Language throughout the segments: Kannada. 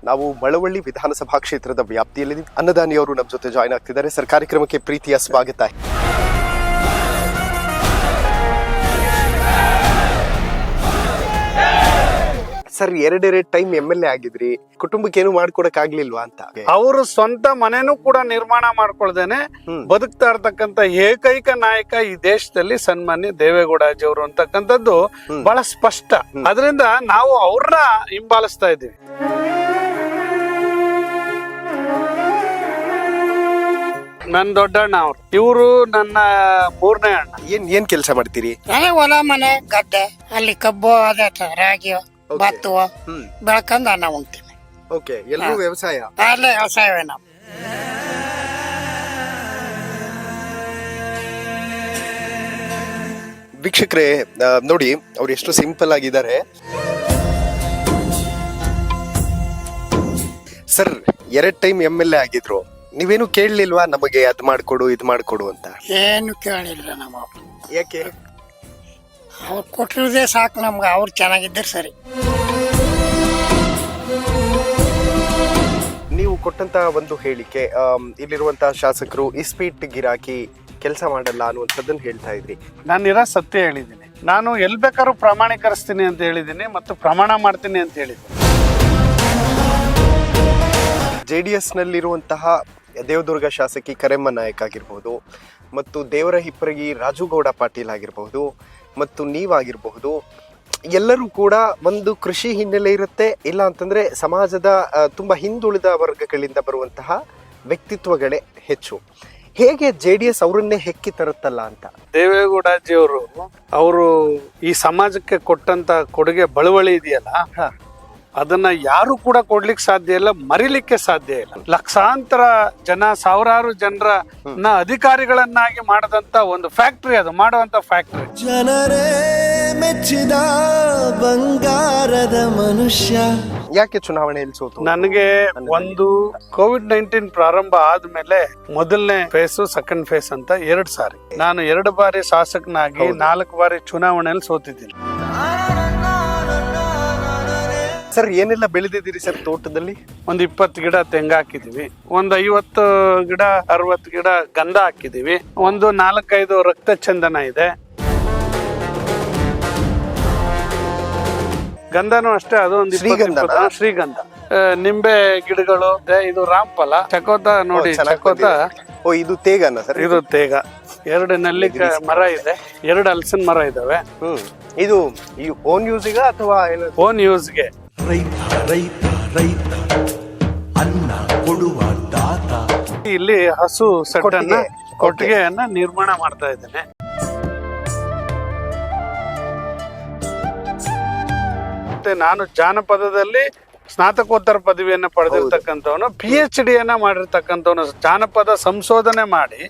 ನಾವು ಮಳವಳ್ಳಿ ವಿಧಾನಸಭಾ ಕ್ಷೇತ್ರದ ವ್ಯಾಪ್ತಿಯಲ್ಲಿ ಅನ್ನದಾನಿಯವರು ನಮ್ಮ ಜೊತೆ ಜಾಯ್ನ್ ಆಗ್ತಿದ್ದಾರೆ. ಸರ್, ಕಾರ್ಯಕ್ರಮಕ್ಕೆ ಪ್ರೀತಿಯ ಸ್ವಾಗತ. ಸರ್, ಎರಡೆರಡು ಟೈಮ್ MLA ಆಗಿದ್ರಿ, ಕುಟುಂಬಕ್ಕೆ ಏನು ಮಾಡ್ಕೊಡಕ್ ಆಗ್ಲಿಲ್ವಾ ಅಂತ? ಅವರು ಸ್ವಂತ ಮನೆನೂ ಕೂಡ ನಿರ್ಮಾಣ ಮಾಡ್ಕೊಳ್ದೇನೆ ಬದುಕ್ತಾ ಇರ್ತಕ್ಕಂತ ಏಕೈಕ ನಾಯಕ ಈ ದೇಶದಲ್ಲಿ ಸನ್ಮಾನ್ಯ ದೇವೇಗೌಡಜಿಯವರು ಅಂತಕ್ಕಂಥದ್ದು ಬಹಳ ಸ್ಪಷ್ಟ. ಅದರಿಂದ ನಾವು ಅವ್ರನ್ನ ಹಿಂಬಾಲಿಸ್ತಾ ಇದ್ದೀವಿ. ನನ್ ದೊಡ್ಡಣ್ಣ ಅವ್ರು, ಇವರು ನನ್ನ ಮೂರನೇ ಅಣ್ಣ. ಏನ್ ಕೆಲಸ ಮಾಡ್ತೀರಿ? ಹೊಲ ಮನೆ ಗದ್ದೆ, ಅಲ್ಲಿ ಕಬ್ಬು ಅದೇ ರಾಗಿ ಭತ್ತ ಬೆಳ್ಕೊಂಡ್ ಅನ್ನ ಉಣ್ತೀವಿ. ಓಕೆ, ಎಲ್ಲರೂ ವ್ಯವಸಾಯ? ಅಲ್ಲೇ ವ್ಯವಸಾಯವೇ ನಾವು. ವೀಕ್ಷಕರೇ ನೋಡಿ, ಅವ್ರು ಎಷ್ಟು ಸಿಂಪಲ್ ಆಗಿದ್ದಾರೆ. ಸರ್, 2 ಟೈಮ್ MLA ಆಗಿದ್ರು, ನೀವೇನು ಕೇಳಲಿಲ್ವಾ ನಮಗೆ ಅದ್ ಮಾಡ್ಕೊಡು ಇದ್ ಮಾಡ್ಕೊಡು ಅಂತ? ಏನು ಕೇಳಿಲ್ಲ ನಾವು. ಯಾಕೆ? ಅವ್ರು ಕೊಟ್ಟಿರೋದೇ ಸಾಕು ನಮ್ಗೆ. ಅವ್ರು ಚೆನ್ನಾಗಿದ್ದರು ಸರಿ. ನೀವು ಕೊಟ್ಟಂತ ಒಂದು ಹೇಳಿಕೆ, ಇಲ್ಲಿರುವಂತಹ ಶಾಸಕರು ಇಸ್ಪೀಟ್ ಗಿರಾಕಿ ಕೆಲಸ ಮಾಡಲ್ಲ ಅನ್ನುವಂಥದ್ದನ್ನು ಹೇಳ್ತಾ ಇದ್ರಿ. ನಾನಿರೋ ಸತ್ಯ ಹೇಳಿದ್ದೀನಿ. ನಾನು ಎಲ್ಲಿ ಬೇಕಾದ್ರೂ ಪ್ರಾಮಾಣೀಕರಿಸ್ತೀನಿ ಅಂತ ಹೇಳಿದ್ದೀನಿ ಮತ್ತು ಪ್ರಮಾಣ ಮಾಡ್ತೀನಿ ಅಂತ ಹೇಳಿದ್ದೀನಿ. JDS ನಲ್ಲಿರುವಂತಹ ದೇವದುರ್ಗ ಶಾಸಕಿ ಕರೆಮ್ಮ ನಾಯಕ್ ಆಗಿರ್ಬೋದು, ಮತ್ತು ದೇವರ ಹಿಪ್ಪರಗಿ ರಾಜುಗೌಡ ಪಾಟೀಲ್ ಆಗಿರಬಹುದು, ಮತ್ತು ನೀವಾಗಿರಬಹುದು, ಎಲ್ಲರೂ ಕೂಡ ಒಂದು ಕೃಷಿ ಹಿನ್ನೆಲೆ ಇರುತ್ತೆ, ಇಲ್ಲ ಅಂತಂದ್ರೆ ಸಮಾಜದ ತುಂಬಾ ಹಿಂದುಳಿದ ವರ್ಗಗಳಿಂದ ಬರುವಂತಹ ವ್ಯಕ್ತಿತ್ವಗಳೇ ಹೆಚ್ಚು. ಹೇಗೆ JDS ಅವರನ್ನೇ ಹೆಕ್ಕಿ ತರುತ್ತಲ್ಲ ಅಂತ? ದೇವೇಗೌಡಜಿಯವರು ಅವರು ಈ ಸಮಾಜಕ್ಕೆ ಕೊಟ್ಟಂತ ಕೊಡುಗೆ ಬಳುವಳಿ ಇದೆಯಲ್ಲ, ಅದನ್ನ ಯಾರು ಕೂಡ ಕೊಡ್ಲಿಕ್ಕೆ ಸಾಧ್ಯ ಇಲ್ಲ, ಮರಿಲಿಕ್ಕೆ ಸಾಧ್ಯ ಇಲ್ಲ. ಲಕ್ಷಾಂತರ ಜನ, ಸಾವಿರಾರು ಜನರನ್ನ ಅಧಿಕಾರಿಗಳನ್ನಾಗಿ ಮಾಡದಂತ ಒಂದು ಫ್ಯಾಕ್ಟ್ರಿ, ಅದು ಮಾಡುವಂತ ಫ್ಯಾಕ್ಟ್ರಿ. ಜನರೇ ಮೆಚ್ಚಿದ ಬಂಗಾರದ ಮನುಷ್ಯ. ಯಾಕೆ ಚುನಾವಣೆಯಲ್ಲಿ ಸೋತು? ನನಗೆ ಒಂದು COVID-19 ಪ್ರಾರಂಭ ಆದ್ಮೇಲೆ ಮೊದಲನೇ ಫೇಸ್, ಸೆಕೆಂಡ್ ಫೇಸ್ ಅಂತ 2 ಸಾರಿ ನಾನು 2 ಬಾರಿ ಶಾಸಕನಾಗಿ 4 ಬಾರಿ ಚುನಾವಣೆಯಲ್ಲಿ ಸೋತಿದ್ದೀನಿ. ಸರ್, ಏನೆಲ್ಲ ಬೆಳೆದಿದ್ದೀರಿ ಸರ್ ತೋಟದಲ್ಲಿ? ಒಂದು 20 ಗಿಡ ತೆಂಗು ಹಾಕಿದೀವಿ, ಒಂದು 50 ಗಿಡ 60 ಗಿಡ ಗಂಧ ಹಾಕಿದೀವಿ, ಒಂದು 4-5 ರಕ್ತ ಚಂದನ ಇದೆ. ಗಂಧನೂ ಅಷ್ಟೇ, ಅದು ಒಂದು ಶ್ರೀಗಂಧ. ನಿಂಬೆ ಗಿಡಗಳು, ಇದು ರಾಮಫಲ, ಚಕೋತ ನೋಡಿ, ಚಕೋತ. ಓ, ಇದು ತೇಗನ ಸರ್? ಇದು ತೇಗ. 2 ನೆಲ್ಲಿಕಾಯಿ ಮರ ಇದೆ, 2 ಹಲಸಿನ ಮರ ಇದಾವೆ. ಇದು ಓನ್ ಯೂಸ್ಗೆ ಅಥವಾ ಓನ್ ಯೂಸ್ಗೆ? ರೈತ ರೈತ ರೈತ ಅನ್ನ ಕೊಡುವ ದಾತ. ಇಲ್ಲಿ ಹಸು ಸೆಟ್ಟನ್ನ, ಕೊಟ್ಟಿಗೆಯನ್ನ ನಿರ್ಮಾಣ ಮಾಡ್ತಾ ಇದ್ದೇನೆ. ಮತ್ತೆ ನಾನು ಜಾನಪದದಲ್ಲಿ ಸ್ನಾತಕೋತ್ತರ ಪದವಿಯನ್ನ ಪಡೆದಿರ್ತಕ್ಕಂಥವನು, PhD ಯನ್ನ ಮಾಡಿರ್ತಕ್ಕಂಥವನು, ಜಾನಪದ ಸಂಶೋಧನೆ ಮಾಡಿ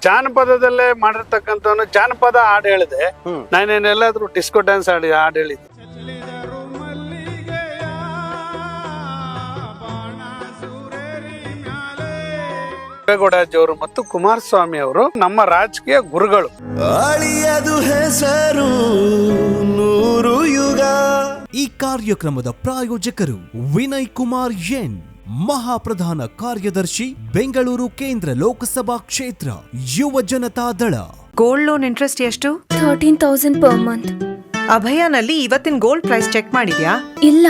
ಜಾನಪದದಲ್ಲೇ ಮಾಡಿರ್ತಕ್ಕಂಥವನು. ಜಾನಪದ ಹಾಡು ಹೇಳಿದೆ, ನಾನೇನೆಲ್ಲಾದ್ರೂ ಡಿಸ್ಕೋ ಡ್ಯಾನ್ಸ್ ಹಾಡು ಹೇಳಿದ್ದೆ. ದೇವೇಗೌಡಜಿಯವರು ಮತ್ತು ಕುಮಾರಸ್ವಾಮಿ ಅವರು ನಮ್ಮ ರಾಜಕೀಯ ಗುರುಗಳು. ಅಳಿಯದು ಹೆಸರು ನೂರು ಯುಗ. ಈ ಕಾರ್ಯಕ್ರಮದ ಪ್ರಾಯೋಜಕರು ವಿನಯ್ ಕುಮಾರ್ ಎನ್, ಮಹಾಪ್ರಧಾನ ಕಾರ್ಯದರ್ಶಿ, ಬೆಂಗಳೂರು ಕೇಂದ್ರ ಲೋಕಸಭಾ ಕ್ಷೇತ್ರ, ಯುವ ಜನತಾ ದಳ. ಗೋಲ್ಡ್ ಲೋನ್ ಇಂಟ್ರೆಸ್ಟ್ ಎಷ್ಟು? 13,000 ಪರ್ ಮಂತ್. ಅಭಯನಲ್ಲಿ ಇವತ್ತಿನ ಗೋಲ್ಡ್ ಪ್ರೈಸ್ ಚೆಕ್ ಮಾಡಿದ್ಯಾ? ಇಲ್ಲ.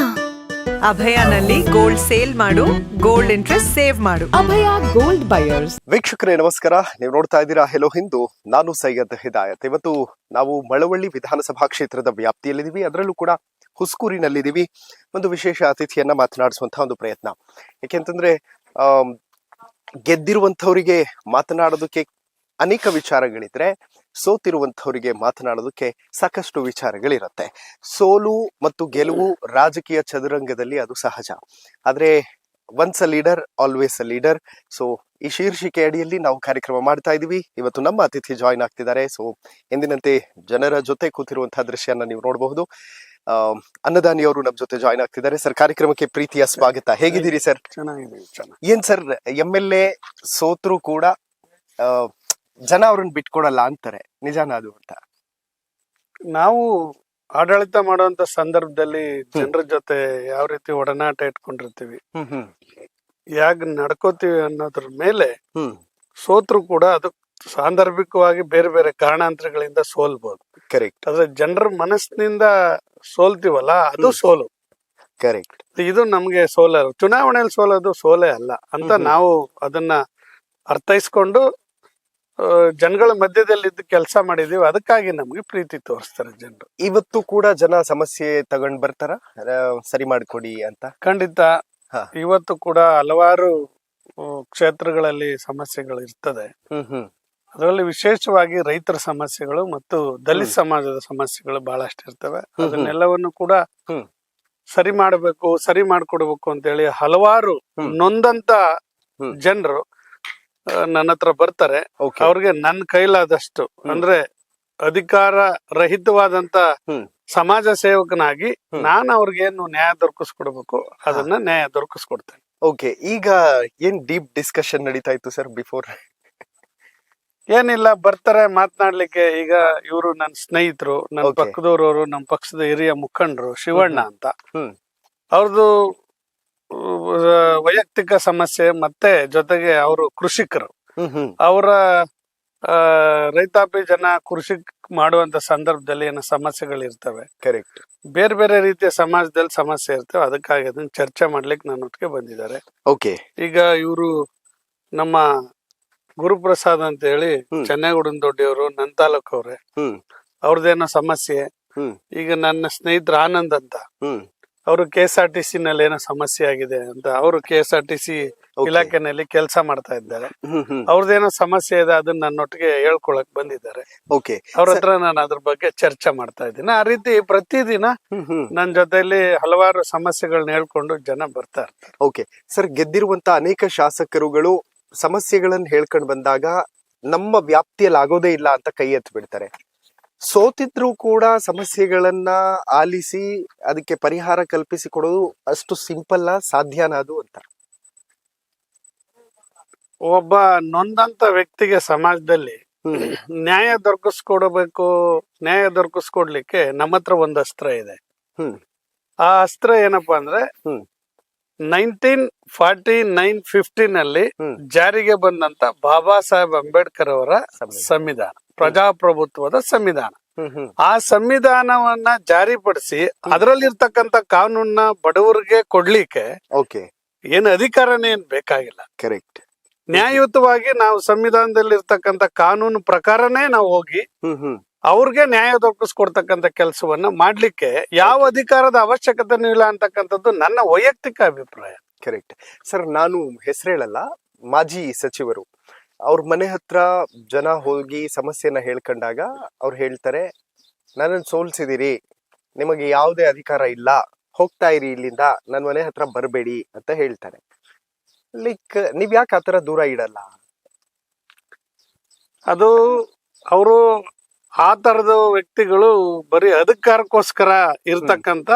ಅಭಯನಲ್ಲಿ ಗೋಲ್ಡ್ ಸೇಲ್ ಮಾಡು, ಗೋಲ್ಡ್ ಇಂಟ್ರೆಸ್ಟ್ ಸೇವ್ ಮಾಡು. ಅಭಯ ಗೋಲ್ಡ್ ಬಯರ್ಸ್. ವೀಕ್ಷಕರೇ ನಮಸ್ಕಾರ, ನೀವು ನೋಡ್ತಾ ಇದ್ದೀರಾ ಹೆಲೋ ಹಿಂದೂ. ನಾನು ಸೈಯದ್ ಹಿದಾಯತ್. ಇವತ್ತು ನಾವು ಮಳವಳ್ಳಿ ವಿಧಾನಸಭಾ ಕ್ಷೇತ್ರದ ವ್ಯಾಪ್ತಿಯಲ್ಲಿದ್ದೀವಿ, ಅದರಲ್ಲೂ ಕೂಡ ಹುಸ್ಕೂರಿನಲ್ಲಿದ್ದೀವಿ. ಒಂದು ವಿಶೇಷ ಅತಿಥಿಯನ್ನ ಮಾತನಾಡಿಸುವಂತಹ ಒಂದು ಪ್ರಯತ್ನ. ಯಾಕೆಂತಂದ್ರೆ ಗೆದ್ದಿರುವಂತವರಿಗೆ ಮಾತನಾಡೋದಕ್ಕೆ ಅನೇಕ ವಿಚಾರಗಳಿದ್ರೆ, ಸೋತಿರುವಂತವರಿಗೆ ಮಾತನಾಡೋದಕ್ಕೆ ಸಾಕಷ್ಟು ವಿಚಾರಗಳಿರುತ್ತೆ. ಸೋಲು ಮತ್ತು ಗೆಲುವು ರಾಜಕೀಯ ಚದುರಂಗದಲ್ಲಿ ಅದು ಸಹಜ. ಆದ್ರೆ once a leader always a leader. So ಈ ಶೀರ್ಷಿಕೆ ಅಡಿಯಲ್ಲಿ ನಾವು ಕಾರ್ಯಕ್ರಮ ಮಾಡ್ತಾ ಇದೀವಿ. ಇವತ್ತು ನಮ್ಮ ಅತಿಥಿ ಜಾಯ್ನ್ ಆಗ್ತಿದ್ದಾರೆ. ಸೊ ಎಂದಿನಂತೆ ಜನರ ಜೊತೆ ಕೂತಿರುವಂತಹ ದೃಶ್ಯನ ನೀವು ನೋಡಬಹುದು. ಅನ್ನದಾನಿಯವರು ನಮ್ಮ ಜೊತೆ ಜಾಯ್ನ್ ಆಗ್ತಿದ್ದಾರೆ. ಸರ್, ಕಾರ್ಯಕ್ರಮಕ್ಕೆ ಪ್ರೀತಿಯ ಸ್ವಾಗತ. ಹೇಗಿದ್ದೀರಿ ಸರ್? ಚೆನ್ನಾಗಿದೆ. ಏನ್ ಸರ್, MLA ಸೋತ್ರು ಕೂಡ ಜನ ಅವ್ರನ್ನ ಬಿಟ್ಕೊಡಲ್ಲ ಅಂತಾರೆ, ನಿಜಾನ ಅದು ಅಂತ? ನಾವು ಆಡಳಿತ ಮಾಡುವಂತ ಸಂದರ್ಭದಲ್ಲಿ ಜನರ ಜೊತೆ ಯಾವ ರೀತಿ ಒಡನಾಟ ಇಟ್ಕೊಂಡಿರ್ತೀವಿ, ಯಾಗ ನಡ್ಕೋತೀವಿ ಅನ್ನೋದ್ರ ಮೇಲೆ ಸೋತ್ರು ಕೂಡ ಅದು ಸಾಂದರ್ಭಿಕವಾಗಿ ಬೇರೆ ಬೇರೆ ಕಾರಣಾಂತರಗಳಿಂದ ಸೋಲ್ಬಹುದು. ಕರೆಕ್ಟ್. ಆದ್ರೆ ಜನರ ಮನಸ್ಸಿನಿಂದ ಸೋಲ್ತೀವಲ್ಲ ಅದು ಸೋಲು. ಕರೆಕ್ಟ್. ಇದು ನಮ್ಗೆ ಸೋಲಲ್ಲ. ಚುನಾವಣೆಯಲ್ಲಿ ಸೋಲೋದು ಸೋಲೇ ಅಲ್ಲ ಅಂತ ನಾವು ಅದನ್ನ ಅರ್ಥೈಸ್ಕೊಂಡು ಜನಗಳ ಮಧ್ಯದಲ್ಲಿ ಕೆಲಸ ಮಾಡಿದೀವಿ. ಅದಕ್ಕಾಗಿ ನಮ್ಗೆ ಪ್ರೀತಿ ತೋರಿಸ್ತಾರೆ ಜನರು. ಇವತ್ತು ಕೂಡ ಜನ ಸಮಸ್ಯೆ ತಗೊಂಡ್ ಬರ್ತಾರ ಸರಿ ಮಾಡ್ಕೊಡಿ ಅಂತ? ಖಂಡಿತ. ಇವತ್ತು ಕೂಡ ಹಲವಾರು ಕ್ಷೇತ್ರಗಳಲ್ಲಿ ಸಮಸ್ಯೆಗಳು ಇರ್ತದೆ. ಅದರಲ್ಲಿ ವಿಶೇಷವಾಗಿ ರೈತರ ಸಮಸ್ಯೆಗಳು ಮತ್ತು ದಲಿತ ಸಮಾಜದ ಸಮಸ್ಯೆಗಳು ಬಹಳಷ್ಟು ಇರ್ತವೆ. ಅದನ್ನೆಲ್ಲವನ್ನು ಕೂಡ ಸರಿ ಮಾಡಬೇಕು, ಸರಿ ಮಾಡ್ಕೊಡ್ಬೇಕು ಅಂತ ಹೇಳಿ ಹಲವಾರು ನೊಂದಂತ ಜನರು ನನ್ನ ಹತ್ರ ಬರ್ತಾರೆ. ಅವ್ರಿಗೆ ನನ್ನ ಕೈಲಾದಷ್ಟು ಅಂದ್ರೆ ಅಧಿಕಾರ ರಹಿತವಾದಂತ ಸಮಾಜ ಸೇವಕನಾಗಿ ನಾನು ಅವ್ರಿಗೇನು ನ್ಯಾಯ ದೊರಕಿಸ್ಕೊಡ್ಬೇಕು ಅದನ್ನ ನ್ಯಾಯ ದೊರಕಿಸ್ಕೊಡ್ತೇನೆ. ಓಕೆ, ಈಗ ಏನ್ ಡೀಪ್ ಡಿಸ್ಕಷನ್ ನಡೀತಾ ಇತ್ತು ಸರ್ ಬಿಫೋರ್? ಏನಿಲ್ಲ, ಬರ್ತಾರೆ ಮಾತನಾಡ್ಲಿಕ್ಕೆ. ಈಗ ಇವರು ನನ್ನ ಸ್ನೇಹಿತರು, ನನ್ನ ಪಕ್ಕದವ್ರವರು, ನಮ್ಮ ಪಕ್ಷದ ಹಿರಿಯ ಮುಖಂಡರು ಶಿವಣ್ಣ ಅಂತ. ಅವ್ರದ್ದು ವೈಯಕ್ತಿಕ ಸಮಸ್ಯೆ ಮತ್ತೆ ಜೊತೆಗೆ ಅವರು ಕೃಷಿಕರು. ಅವರ ರೈತಾಪಿ ಜನ ಕೃಷಿ ಮಾಡುವಂತ ಸಂದರ್ಭದಲ್ಲಿ ಏನೋ ಸಮಸ್ಯೆಗಳಿರ್ತವೆ. ಕರೆಕ್ಟ್. ಬೇರೆ ಬೇರೆ ರೀತಿಯ ಸಮಾಜದಲ್ಲಿ ಸಮಸ್ಯೆ ಇರ್ತವೆ. ಅದಕ್ಕಾಗಿ ಅದನ್ನ ಚರ್ಚೆ ಮಾಡ್ಲಿಕ್ಕೆ ನನ್ನ ಒಟ್ಟಿಗೆ ಬಂದಿದ್ದಾರೆ. ಓಕೆ. ಈಗ ಇವರು ನಮ್ಮ ಗುರುಪ್ರಸಾದ್ ಅಂತ ಹೇಳಿ ಚೆನ್ನೈಗೌಡನ ದೊಡ್ಡಿಯವರು, ನನ್ನ ತಾಲೂಕವ್ರೆ. ಅವ್ರದ್ದೇನೋ ಸಮಸ್ಯೆ. ಈಗ ನನ್ನ ಸ್ನೇಹಿತರ ಆನಂದ್ ಅಂತ, ಅವರು KSRTC ನಲ್ಲಿ ಏನೋ ಸಮಸ್ಯೆ ಆಗಿದೆ ಅಂತ ಅವರು KSRTC ಇಲಾಖೆನಲ್ಲಿ ಕೆಲಸ ಮಾಡ್ತಾ ಇದ್ದಾರೆ. ಅವ್ರದ್ದೇನೋ ಸಮಸ್ಯೆ ಇದೆ, ಅದನ್ನ ನನ್ನೊಟ್ಟಿಗೆ ಹೇಳ್ಕೊಳಕ್ ಬಂದಿದ್ದಾರೆ. ಅವ್ರ ಹತ್ರ ನಾನು ಅದ್ರ ಬಗ್ಗೆ ಚರ್ಚೆ ಮಾಡ್ತಾ ಇದ್ದೀನಿ. ಆ ರೀತಿ ಪ್ರತಿದಿನ ನನ್ನ ಜೊತೆಲಿ ಹಲವಾರು ಸಮಸ್ಯೆಗಳನ್ನ ಹೇಳ್ಕೊಂಡು ಜನ ಬರ್ತಾ ಇರ್ತಾರೆ. ಓಕೆ ಸರ್, ಗೆದ್ದಿರುವಂತ ಅನೇಕ ಶಾಸಕರುಗಳು ಸಮಸ್ಯೆಗಳನ್ನ ಹೇಳ್ಕೊಂಡ್ ಬಂದಾಗ ನಮ್ಮ ವ್ಯಾಪ್ತಿಯಲ್ಲಿ ಆಗೋದೇ ಇಲ್ಲ ಅಂತ ಕೈ ಎತ್ತು ಬಿಡ್ತಾರೆ. ಸೋತಿದ್ರು ಕೂಡ ಸಮಸ್ಯೆಗಳನ್ನ ಆಲಿಸಿ ಅದಕ್ಕೆ ಪರಿಹಾರ ಕಲ್ಪಿಸಿ ಕೊಡೋದು ಅಷ್ಟು ಸಿಂಪಲ್ ಸಾಧ್ಯನಾ ಅದು ಅಂತ? ಒಬ್ಬ ನೊಂದಂತ ವ್ಯಕ್ತಿಗೆ ಸಮಾಜದಲ್ಲಿ ನ್ಯಾಯ ದೊರಕಿಸ್ಕೊಡ್ಬೇಕು. ನ್ಯಾಯ ದೊರಕಿಸ್ಕೊಡ್ಲಿಕ್ಕೆ ನಮ್ಮ ಹತ್ರ ಒಂದು ಅಸ್ತ್ರ ಇದೆ. ಆ ಅಸ್ತ್ರ ಏನಪ್ಪಾ ಅಂದ್ರೆ 1949-50 ನಲ್ಲಿ ಜಾರಿಗೆ ಬಂದಂತ ಬಾಬಾ ಸಾಹೇಬ್ ಅಂಬೇಡ್ಕರ್ ಅವರ ಸಂವಿಧಾನ, ಪ್ರಜಾಪ್ರಭುತ್ವದ ಸಂವಿಧಾನ. ಆ ಸಂವಿಧಾನವನ್ನ ಜಾರಿಪಡಿಸಿ ಅದರಲ್ಲಿರ್ತಕ್ಕಂಥ ಕಾನೂನ ಬಡವರಿಗೆ ಕೊಡ್ಲಿಕ್ಕೆ ಏನು ಅಧಿಕಾರನೇ ಏನ್ ಬೇಕಾಗಿಲ್ಲ. ಕರೆಕ್ಟ್. ನ್ಯಾಯಯುತವಾಗಿ ನಾವು ಸಂವಿಧಾನದಲ್ಲಿ ಇರ್ತಕ್ಕಂಥ ಕಾನೂನು ಪ್ರಕಾರನೇ ನಾವು ಹೋಗಿ ಅವ್ರಿಗೆ ನ್ಯಾಯ ದೊರಕಿಸ್ಕೊಡ್ತಕ್ಕಂಥ ಕೆಲಸವನ್ನ ಮಾಡ್ಲಿಕ್ಕೆ ಯಾವ ಅಧಿಕಾರದ ಅವಶ್ಯಕತೆನೂ ಇಲ್ಲ ಅಂತಕ್ಕಂಥದ್ದು ನನ್ನ ವೈಯಕ್ತಿಕ ಅಭಿಪ್ರಾಯ. Correct sir. ನಾನು ಹೆಸರು ಹೇಳಲ್ಲ, ಮಾಜಿ ಸಚಿವರು ಅವ್ರ ಮನೆ ಹತ್ರ ಜನ ಹೋಗಿ ಸಮಸ್ಯೆನ ಹೇಳ್ಕೊಂಡಾಗ ಅವ್ರು ಹೇಳ್ತಾರೆ, ನನ್ನನ್ನು ಸೋಲ್ಸಿದಿರಿ, ನಿಮಗೆ ಯಾವುದೇ ಅಧಿಕಾರ ಇಲ್ಲ, ಹೋಗ್ತಾ ಇರಿ ಇಲ್ಲಿಂದ, ನನ್ನ ಮನೆ ಹತ್ರ ಬರಬೇಡಿ ಅಂತ ಹೇಳ್ತಾರೆ. ಲೈಕ್ ನೀವ್ ಯಾಕೆ ಆತರ ದೂರ ಇಡಲ್ಲ? ಅದು ಅವರು ಆ ತರದ ವ್ಯಕ್ತಿಗಳು ಬರೀ ಅಧಿಕಾರಕ್ಕೋಸ್ಕರ ಇರ್ತಕ್ಕಂತ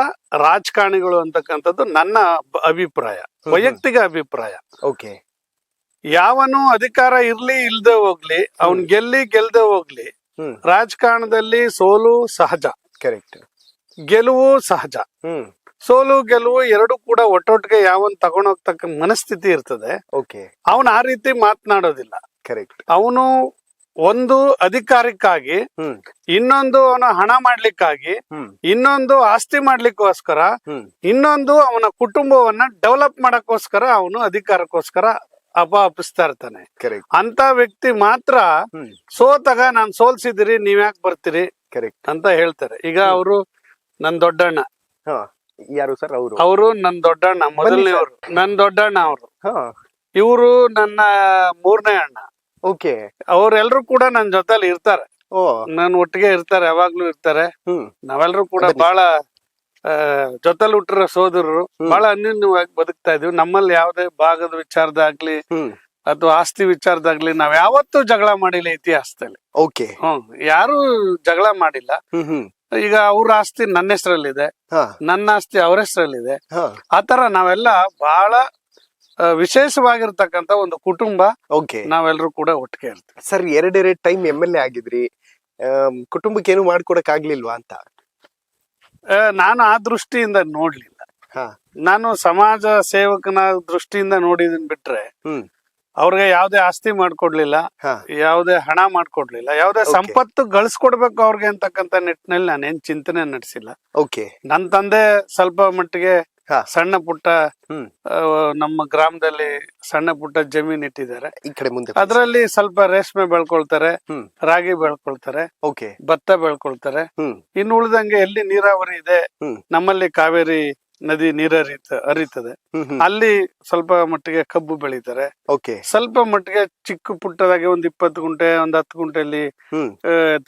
ರಾಜಕಾರಣಿಗಳು ಅಂತಕ್ಕಂಥದ್ದು ನನ್ನ ಅಭಿಪ್ರಾಯ, ವೈಯಕ್ತಿಕ ಅಭಿಪ್ರಾಯ. ಓಕೆ. ಯಾವನು ಅಧಿಕಾರ ಇರ್ಲಿ ಇಲ್ದೆ ಹೋಗ್ಲಿ, ಅವನ್ ಗೆಲ್ದೆ ಹೋಗ್ಲಿ, ರಾಜಕಾರಣದಲ್ಲಿ ಸೋಲು ಸಹಜ, ಕರೆಕ್ಟ್, ಗೆಲುವು ಸಹಜ. ಸೋಲು ಗೆಲುವು ಎರಡು ಕೂಡ ಒಟ್ಟೊಟ್ಟಿಗೆ ಯಾವನ್ ತಗೊಂಡೋಗ್ತಕ್ಕ ಮನಸ್ಥಿತಿ ಇರ್ತದೆ. ಅವನು ಆ ರೀತಿ ಮಾತನಾಡೋದಿಲ್ಲ. ಕರೆಕ್ಟ್. ಅವನು ಒಂದು ಅಧಿಕಾರಕ್ಕಾಗಿ, ಇನ್ನೊಂದು ಅವನ ಹಣ ಮಾಡ್ಲಿಕ್ಕಾಗಿ, ಇನ್ನೊಂದು ಆಸ್ತಿ ಮಾಡ್ಲಿಕ್ಕೋಸ್ಕರ, ಇನ್ನೊಂದು ಅವನ ಕುಟುಂಬವನ್ನ ಡೆವಲಪ್ ಮಾಡಕ್ಕೋಸ್ಕರ ಅವನು ಅಧಿಕಾರಕ್ಕೋಸ್ಕರ ಅಪಹರಿಸ್ತಾ ಇರ್ತಾನೆ. ಅಂತ ವ್ಯಕ್ತಿ ಮಾತ್ರ ಸೋತಾಗ ನಾನ್ ಸೋಲ್ಸಿದಿರಿ, ನೀವ್ ಯಾಕೆ ಬರ್ತೀರಿ ಅಂತ ಹೇಳ್ತಾರೆ. ಈಗ ಅವರು ನನ್ ದೊಡ್ಡಣ್ಣ. ಯಾರು ಸರ್ ಅವರು? ಅವರು ನನ್ ದೊಡ್ಡಣ್ಣ, ಮೊದಲನೇವರು ನನ್ ದೊಡ್ಡಣ್ಣ ಅವರು. ಇವರು ನನ್ನ ಮೂರನೇ ಅಣ್ಣ. ಓಕೆ. ಅವ್ರೆಲ್ರು ಕೂಡ ನನ್ ಜೊತೆಲಿ ಇರ್ತಾರೆ, ನನ್ ಒಟ್ಟಿಗೆ ಇರ್ತಾರೆ, ಯಾವಾಗ್ಲೂ ಇರ್ತಾರೆ. ನಾವೆಲ್ಲರೂ ಕೂಡ ಬಹಳ ಜೊತೆಲಿ ಹುಟ್ಟಿರೋ ಸೋದರರು, ಬಹಳ ಅನ್ಯೋನ್ಯವಾಗಿ ಬದುಕ್ತಾ ಇದೀವಿ. ನಮ್ಮಲ್ಲಿ ಯಾವುದೇ ಭಾಗದ ವಿಚಾರದಾಗ್ಲಿ ಅಥವಾ ಆಸ್ತಿ ವಿಚಾರದಾಗ್ಲಿ ನಾವ್ ಯಾವತ್ತೂ ಜಗಳ ಮಾಡಿಲ್ಲ ಇತಿಹಾಸದಲ್ಲಿ. ಓಕೆ. ಯಾರು ಜಗಳ ಮಾಡಿಲ್ಲ. ಈಗ ಅವ್ರ ಆಸ್ತಿ ನನ್ನ ಹೆಸರಲ್ಲಿದೆ, ನನ್ನ ಆಸ್ತಿ ಅವ್ರ ಹೆಸರಲ್ಲಿದೆ. ಆತರ ನಾವೆಲ್ಲ ಬಹಳ ವಿಶೇಷವಾಗಿರ್ತಕ್ಕಂತ ಒಂದು ಕುಟುಂಬ. ನಾವೆಲ್ಲರೂ ಕೂಡ ಒಟ್ಟಿಗೆ ಇರ್ತೀವಿ. ಸರ್, ಎರಡೆರಡು ಟೈಮ್ MLA ಆಗಿದ್ರಿ, ಕುಟುಂಬಕ್ಕೆ ಏನು ಮಾಡ್ಕೊಡಕ್ ಆಗ್ಲಿಲ್ವಾ ಅಂತ? ನಾನು ಆ ದೃಷ್ಟಿಯಿಂದ ನೋಡ್ಲಿಲ್ಲ. ಹಾ. ನಾನು ಸಮಾಜ ಸೇವಕನ ದೃಷ್ಟಿಯಿಂದ ನೋಡಿದನ್ ಬಿಟ್ರೆ ಹ್ಮ್. ಅವ್ರಿಗೆ ಯಾವ್ದೇ ಆಸ್ತಿ ಮಾಡ್ಕೊಡ್ಲಿಲ್ಲ, ಹಾ. ಯಾವ್ದೇ ಹಣ ಮಾಡ್ಕೊಡ್ಲಿಲ್ಲ, ಯಾವ್ದೇ ಸಂಪತ್ತು ಗಳಿಸ್ಕೊಡ್ಬೇಕು ಅವ್ರಿಗೆ ಅಂತಕ್ಕಂತ ನಿಟ್ಟಿನಲ್ಲಿ ನಾನೇನ್ ಚಿಂತನೆ ನಡೆಸಿಲ್ಲ. ಓಕೆ. ನನ್ ತಂದೆ ಸ್ವಲ್ಪ ಮಟ್ಟಿಗೆ ಹಾ. ಸಣ್ಣ ಪುಟ್ಟ ಹ್ಮ್. ನಮ್ಮ ಗ್ರಾಮದಲ್ಲಿ ಸಣ್ಣ ಪುಟ್ಟ ಜಮೀನ್ ಇಟ್ಟಿದ್ದಾರೆ. ಈ ಕಡೆ ಮುಂದೆ. ಅದ್ರಲ್ಲಿ ಸ್ವಲ್ಪ ರೇಷ್ಮೆ ಬೆಳ್ಕೊಳ್ತಾರೆ, ಹ್ಮ್. ರಾಗಿ ಬೆಳ್ಕೊಳ್ತಾರೆ, ಓಕೆ. ಭತ್ತ ಬೆಳ್ಕೊಳ್ತಾರೆ. ಹ್ಮ್. ಇನ್ನು ಉಳಿದಂಗೆ ಎಲ್ಲಿ ನೀರಾವರಿ ಇದೆ, ಹ್ಮ್. ನಮ್ಮಲ್ಲಿ ಕಾವೇರಿ ನದಿ ನೀರ ಹರಿತದೆ, ಹ್ಮ್. ಹ್ಮ್. ಅಲ್ಲಿ ಸ್ವಲ್ಪ ಮಟ್ಟಿಗೆ ಕಬ್ಬು ಬೆಳೀತಾರೆ. ಓಕೆ. ಸ್ವಲ್ಪ ಮಟ್ಟಿಗೆ ಚಿಕ್ಕ ಪುಟ್ಟದಾಗಿ ಒಂದ್ 20 ಗುಂಟೆ, ಒಂದ್ 10 ಗುಂಟೆಯಲ್ಲಿ ಹ್ಮ್.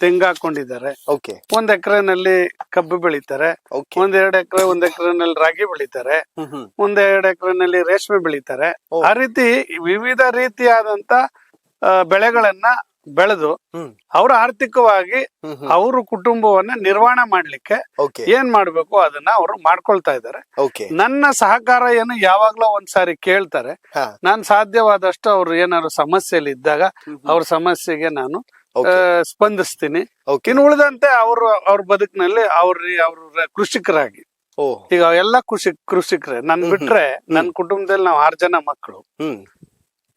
ತೆಂಗು ಹಾಕೊಂಡಿದ್ದಾರೆ. ಓಕೆ. 1 ಎಕರೆನಲ್ಲಿ ಕಬ್ಬು ಬೆಳೀತಾರೆ, ಓಕೆ. 1-2 ಎಕರೆ, 1 ಎಕರೆನಲ್ಲಿ ರಾಗಿ ಬೆಳೀತಾರೆ, ಹ್ಮ್. ಹ್ಮ್. 1-2 ಎಕರೆನಲ್ಲಿ ರೇಷ್ಮೆ ಬೆಳೀತಾರೆ. ಓ. ಆ ರೀತಿ ವಿವಿಧ ರೀತಿಯಾದಂತ ಬೆಳೆಗಳನ್ನ ಬೆಳೆದು ಹ್ಮ್. ಅವ್ರ ಆರ್ಥಿಕವಾಗಿ ಹ್ಮ್. ಹ್ಮ್. ಅವ್ರ ಕುಟುಂಬವನ್ನ ನಿರ್ವಹಣೆ ಮಾಡ್ಲಿಕ್ಕೆ ಓಕೆ. ಏನ್ ಮಾಡ್ಬೇಕು ಅದನ್ನ ಅವರು ಮಾಡ್ಕೊಳ್ತಾ ಇದ್ದಾರೆ. ಓಕೆ. ನನ್ನ ಸಹಕಾರ ಏನು ಯಾವಾಗ್ಲೋ ಒಂದ್ಸಾರಿ ಕೇಳ್ತಾರೆ. ಹಾ. ನಾನ್ ಸಾಧ್ಯವಾದಷ್ಟು ಅವ್ರು ಏನಾದ್ರು ಸಮಸ್ಯೆಯಲ್ಲಿ ಇದ್ದಾಗ ಅವ್ರ ಸಮಸ್ಯೆಗೆ ನಾನು ಸ್ಪಂದಿಸ್ತೀನಿ. ಓಕೆ. ಇನ್ನು ಉಳಿದಂತೆ ಅವ್ರ ಬದುಕಿನಲ್ಲಿ ಅವ್ರ ಕೃಷಿಕರಾಗಿ, ಓ. ಈಗ ಎಲ್ಲ ಕೃಷಿಕರೇ. ನನ್ ಬಿಟ್ರೆ ನನ್ನ ಕುಟುಂಬದಲ್ಲಿ ನಾವು 6 ಜನ ಮಕ್ಕಳು. ಹ್ಮ್.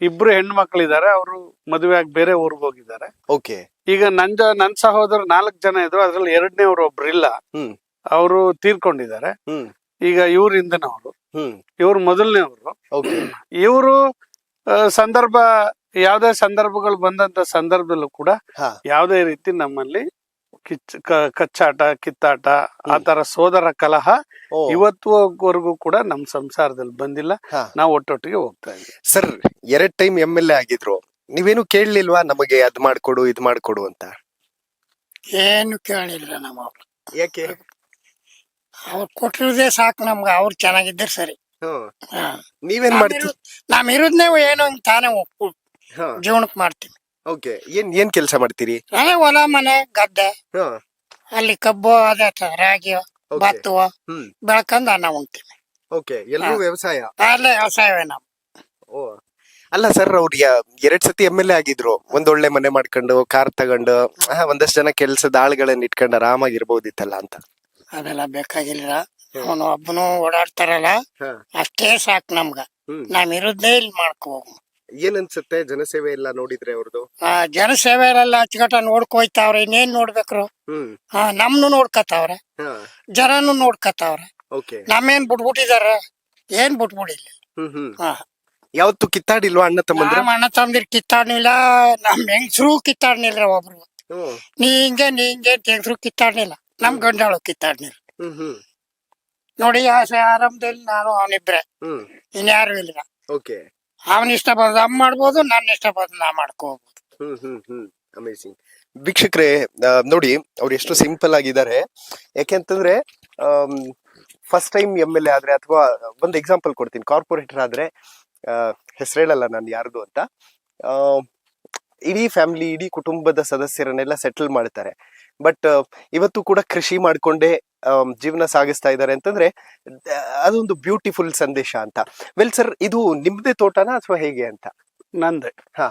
2 ಹೆಣ್ಣು ಮಕ್ಕಳಿದ್ದಾರೆ, ಅವರು ಮದುವೆ ಆಗಿ ಬೇರೆ ಊರಿಗೆ ಹೋಗಿದ್ದಾರೆ. ಓಕೆ. ಈಗ ನನ್ ಸಹೋದರ 4 ಜನ ಇದ್ರು, ಅದ್ರಲ್ಲಿ 2ನೇವ್ರು ಒಬ್ರು ಇಲ್ಲ, ಹ್ಮ್. ಅವರು ತೀರ್ಕೊಂಡಿದ್ದಾರೆ. ಹ್ಮ್. ಈಗ ಇವ್ರ ಹಿಂದನವರು, ಹ್ಮ್. ಇವ್ರು ಮೊದಲನೇವ್ರು. ಓಕೆ. ಇವರು ಯಾವ್ದೇ ಸಂದರ್ಭಗಳು ಬಂದಂತ ಸಂದರ್ಭದಲ್ಲೂ ಕೂಡ ಹಾ. ಯಾವ್ದೇ ರೀತಿ ನಮ್ಮಲ್ಲಿ ಕಚ್ಚಾಟ, ಕಿತ್ತಾಟ, ಆತರ ಸೋದರ ಕಲಹ ಓ. ಇವತ್ತುವರೆಗೂ ಕೂಡ ನಮ್ ಸಂಸಾರದಲ್ಲಿ ಬಂದಿಲ್ಲ. ಹಾ. ನಾವು ಒಟ್ಟೊಟ್ಟಿಗೆ ಹೋಗ್ತಾ ಇದ್ದೀವಿ. ಸರ್, 2 ಟೈಮ್ MLA ಆಗಿದ್ರು, ನೀವೇನು ಕೇಳಲಿಲ್ವಾ ನಮಗೆ ಅದ್ ಮಾಡ್ಕೊಡು ಇದ್ ಮಾಡ್ಕೊಡು ಅಂತ? ಏನು ಕೇಳಿಲ್ಲ ನಮ್ಮವ್ರು. ಯಾಕೆ? ಅವ್ರು ಕೊಟ್ಟಿರೋದೇ ಸಾಕು ನಮ್ಗೆ. ಅವ್ರು ಚೆನ್ನಾಗಿದ್ದಾರೆ ಸರಿ. ಹಾ. ನೀವೇನ್ ಮಾಡ್ತೀರಿ? ನಾವ್ ಇರೋದ್ನೇ ಏನೋ ಹಿಂಗ್ ತಾನೇ ಹಾ. ಜೀವನಕ್ ಮಾಡ್ತೀವಿ. ಓಕೆ. ಏನ್ ಕೆಲಸ ಮಾಡ್ತೀರಿ? ನಾನೇ ಹೊಲ ಮನೆ ಗದ್ದೆ, ಹಾ. ಅಲ್ಲಿ ಕಬ್ಬು ಅದೇ ರಾಗಿ Okay. ಭತ್ತ ಹ್ಮ್. ಬೆಳ್ಕೊಂಡ್ ಅನ್ನ ಉಣ್ತೀವಿ. ಓಕೆ. ಎಲ್ಲರೂ ವ್ಯವಸಾಯ? ಅಲ್ಲೇ ವ್ಯವಸಾಯವೇ ನಾವು. ಓ. ಅಲ್ಲ ಸರ್, ಅವ್ರು 2 ಸತಿ MLA ಆಗಿದ್ರು, ಒಂದೊಳ್ಳೆ ಮನೆ ಮಾಡ್ಕೊಂಡು ಕಾರ್ ತಗೊಂಡು ಒಂದಷ್ಟು ಜನ ಕೆಲ್ಸದ ಆಳುಗಳನ್ನ ಇಟ್ಕೊಂಡು ಆರಾಮಾಗಿರ್ಬೋದಿತ್ತಲ್ಲ ಅಂತ. ಅದೆಲ್ಲ ಬೇಕಾಗಿಲ್ಲ. ಅವನು ಒಬ್ಬನು ಓಡಾಡ್ತಾರಲ್ಲ, ಹಾ. ಅಷ್ಟೇ ಸಾಕು ನಮ್ಗ. ಹ್ಮ್. ನಾವ್ ಇರೋದ್ನೇ ಇಲ್ಲಿ ಮಾಡ್ಕೋ. ಏನ್ ಅನ್ಸುತ್ತೆ ಜನಸೇವೆ ಎಲ್ಲ ನೋಡಿದ್ರೆ ಅವ್ರದ್ದು? ಜನಸೇವೆಲ್ಲ ಅಚ್ಚುಕಟ್ಟ ನೋಡ್ಕೊಯ್ತಾವ್ರೆ. ಇನ್ನೇನ್ ನೋಡ್ಬೇಕ್ರು? ಹ್ಮ್. ನಮ್ನು ನೋಡ್ಕತಾವ್ರೆ, ಹಾ. ಜನನು ನೋಡ್ಕತಾವ್ರೆ. ಓಕೆ. ನಮ್ಮೇನ್ ಬಿಟ್ಬಿಟ್ಟಿದಾರ? ಏನ್ ಬಿಟ್ಬಿಡಿಲ್ಲ. ಹ್ಮ್. ಹ್ಮ್. ಹಾ. ಯಾವತ್ತು ಕಿತ್ತಾಡಿಲ್ವಾ ಅಣ್ಣ ತಮ್ಮಂದ್ರ? ನಮ್ಮ ಅಣ್ಣ ತಮ್ಮದಿರ್ ಕಿತ್ತಾಡ್ನಿಲ್ಲ, ನಮ್ ಹೆಂಗಸ್ರು ಕಿತ್ತಾಡ್ನಿಲ್ರ. ಒಬ್ರು ಹ್ಮ್. ನೀ ಹಿಂಗೆ ಹೆಂಗಸ್ರು ಕಿತ್ತಾಡ್ನಿಲ್ಲ, ನಮ್ ಗಂಡಾಳು ಕಿತ್ತಾಡ್ನಿಲ್ಲ. ಹ್ಮ್. ಹ್ಮ್. ನೋಡಿ ಆರಂಭದಲ್ಲಿ ನಾನು ಅವನಿಬ್ರೆ, ಹ್ಮ್. ಇನ್ಯಾರು ಇಲ್ಲ. ಓಕೆ. ಅವನ್ ಇಷ್ಟ ಬಂದ ಮಾಡ್ಬೋದು, ನನ್ನ ಇಷ್ಟ ಬಂದ ನಾ ಮಾಡ್ಕೋಬಹುದು. ಹ್ಮ್. ಹ್ಮ್. ಹ್ಮ್. ಅಮೇಸಿಂಗ್. ವೀಕ್ಷಕರೇ, ನೋಡಿ ಅವ್ರು ಎಷ್ಟು ಸಿಂಪಲ್ ಆಗಿದ್ದಾರೆ. ಯಾಕೆಂತಂದ್ರೆ ಫಸ್ಟ್ ಟೈಮ್ MLA ಆದ್ರೆ, ಅಥವಾ ಒಂದು ಎಕ್ಸಾಂಪಲ್ ಕೊಡ್ತೀನಿ, ಕಾರ್ಪೊರೇಟರ್ ಆದ್ರೆ, ಹೆಸರು ಹೇಳಲ್ಲ ನಾನು ಯಾರ್ದು ಅಂತ, ಇಡೀ ಫ್ಯಾಮಿಲಿ, ಇಡೀ ಕುಟುಂಬದ ಸದಸ್ಯರನ್ನೆಲ್ಲ ಸೆಟಲ್ ಮಾಡ್ತಾರೆ. ಬಟ್ ಇವತ್ತು ಕೂಡ ಕೃಷಿ ಮಾಡ್ಕೊಂಡೇ ಜೀವನ ಸಾಗಿಸ್ತಾ ಇದ್ದಾರೆ ಅಂತಂದ್ರೆ ಅದೊಂದು ಬ್ಯೂಟಿಫುಲ್ ಸಂದೇಶ ಅಂತ. ವೆಲ್ ಸರ್, ಇದು ನಿಮ್ದೇ ತೋಟನಾ ಅಥವಾ ಹೇಗೆ ಅಂತ? ನಂದೆ. ಹಾ.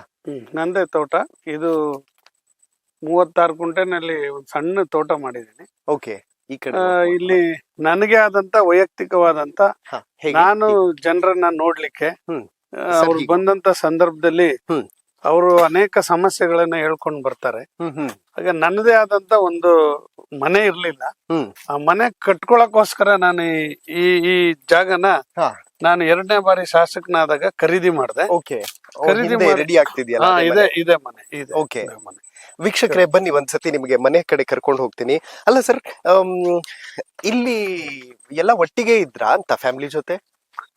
ನಂದೇ ತೋಟ. ಇದು 36 ಗುಂಟೆನಲ್ಲಿ ಒಂದು ಸಣ್ಣ ತೋಟ ಮಾಡಿದೀನಿ. ಓಕೆ. ಈ ಕಡೆ ಇಲ್ಲಿ ನನಗೆ ಆದಂತ ವೈಯಕ್ತಿಕವಾದಂತ, ಹಾ, ಹೇಗೆ? ನಾನು ಜನರನ್ನ ನೋಡ್ಲಿಕ್ಕೆ, ಹ್ಮ್. ಅವ್ರು ಹೀಗೆ. ಬಂದಂತ ಸಂದರ್ಭದಲ್ಲಿ ಹ್ಮ್. ಅವರು ಅನೇಕ ಸಮಸ್ಯೆಗಳನ್ನ ಹೇಳ್ಕೊಂಡ್ ಬರ್ತಾರೆ. ಹ್ಮ್. ಹ್ಮ್. ಹಾಗೆ ನನ್ನದೇ ಆದಂತ ಒಂದು ಮನೆ ಇರ್ಲಿಲ್ಲ. ಹ್ಮ್. ಆ ಮನೆ ಕಟ್ಕೊಳಕೋಸ್ಕರ ನಾನು ಈ ಜಾಗನ ಹಾ. ನಾನು 2ನೇ ಬಾರಿ ಶಾಸಕನಾದಾಗ ಖರೀದಿ ಮಾಡಿದೆ. ಓಕೆ. ಖರೀದಿ ಮಾಡಿ- ರೆಡಿ ಆಗ್ತಿದ್ಯಲ್ಲ? ಇದೆ ಮನೆ ಇದೆ. ಓಕೆ. ಇದೆ ಮನೆ. ವೀಕ್ಷಕರೇ, ಬನ್ನಿ ಒಂದ್ಸತಿ ನಿಮಗೆ ಮನೆ ಕಡೆ ಕರ್ಕೊಂಡು ಹೋಗ್ತೀನಿ. ಅಲ್ಲ ಸರ್, ಇಲ್ಲಿ ಎಲ್ಲ ಒಟ್ಟಿಗೆ ಇದ್ರಾ ಅಂತ ಫ್ಯಾಮಿಲಿ ಜೊತೆ?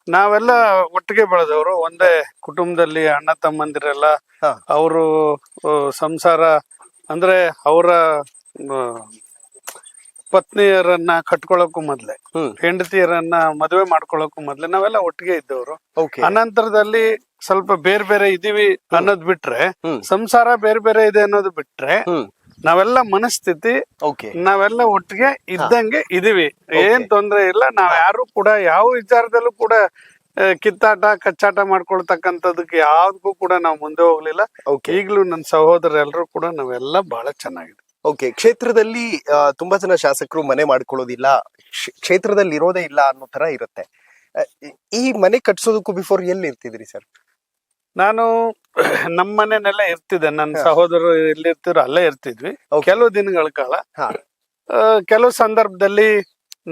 ನಾವೆಲ್ಲ ಒಟ್ಟಿಗೆ ಬೆಳೆದವರು, ಒಂದೇ ಕುಟುಂಬದಲ್ಲಿ ಅಣ್ಣ ತಮ್ಮಂದಿರೆಲ್ಲ. ಹಾ. ಅವರು ಸಂಸಾರ ಅಂದ್ರೆ ಅವರ ಪತ್ನಿಯರನ್ನ ಕಟ್ಕೊಳಕ್ಕೂ ಮೊದ್ಲೆ, ಹ್ಮ್. ಹೆಂಡತಿಯರನ್ನ ಮದುವೆ ಮಾಡ್ಕೊಳಕ್ಕೂ ಮೊದ್ಲೆ ನಾವೆಲ್ಲ ಒಟ್ಟಿಗೆ ಇದ್ದವರು. ಓಕೆ. ಅನಂತರದಲ್ಲಿ ಸ್ವಲ್ಪ ಬೇರೆ ಬೇರೆ ಇದೀವಿ ಅನ್ನೋದ್ ಬಿಟ್ರೆ, ಹ್ಮ್. ಸಂಸಾರ ಬೇರೆ ಬೇರೆ ಇದೆ ಅನ್ನೋದು ಬಿಟ್ರೆ, ಹ್ಮ್. ನಾವೆಲ್ಲ ಮನಸ್ಥಿತಿ, ಓಕೆ. ನಾವೆಲ್ಲ ಒಟ್ಟಿಗೆ ಇದ್ದಂಗೆ ಇದೀವಿ. ಏನ್ ತೊಂದ್ರೆ ಇಲ್ಲ. ನಾವ್ ಯಾರು ಕೂಡ ಯಾವ ವಿಚಾರದಲ್ಲೂ ಕೂಡ ಕಿತ್ತಾಟ ಕಚ್ಚಾಟ ಮಾಡ್ಕೊಳ್ತಕ್ಕಂಥದಕ್ಕೆ ಯಾವ್ದಕ್ಕೂ ಕೂಡ ನಾವು ಮುಂದೆ ಹೋಗ್ಲಿಲ್ಲ. ಓಕೆ. ಈಗ್ಲೂ ನನ್ನ ಸಹೋದರ ಎಲ್ರು ಕೂಡ ನಾವೆಲ್ಲ ಬಹಳ ಚೆನ್ನಾಗಿದೆ. ಓಕೆ, ಕ್ಷೇತ್ರದಲ್ಲಿ ತುಂಬಾ ಜನ ಶಾಸಕರು ಮನೆ ಮಾಡ್ಕೊಳ್ಳೋದಿಲ್ಲ, ಕ್ಷೇತ್ರದಲ್ಲಿ ಇರೋದೇ ಇಲ್ಲ ಅನ್ನೋ ತರ ಇರುತ್ತೆ. ಈ ಮನೆ ಕಟ್ಸೋದಕ್ಕೂ ಬಿಫೋರ್ ಎಲ್ಲಿ ಇರ್ತಿದ್ರಿ ಸರ್? ನಾನು ನಮ್ಮ ಮನೆಯಲ್ಲೆಲ್ಲ ಇರ್ತಿದ್ದೆ, ನನ್ನ ಸಹೋದರರು ಎಲ್ಲಿ ಇರ್ತಿದ್ರು ಅಲ್ಲೇ ಇರ್ತಿದ್ವಿ ಕೆಲವು ದಿನಗಳ ಕಾಲ. ಕೆಲವು ಸಂದರ್ಭದಲ್ಲಿ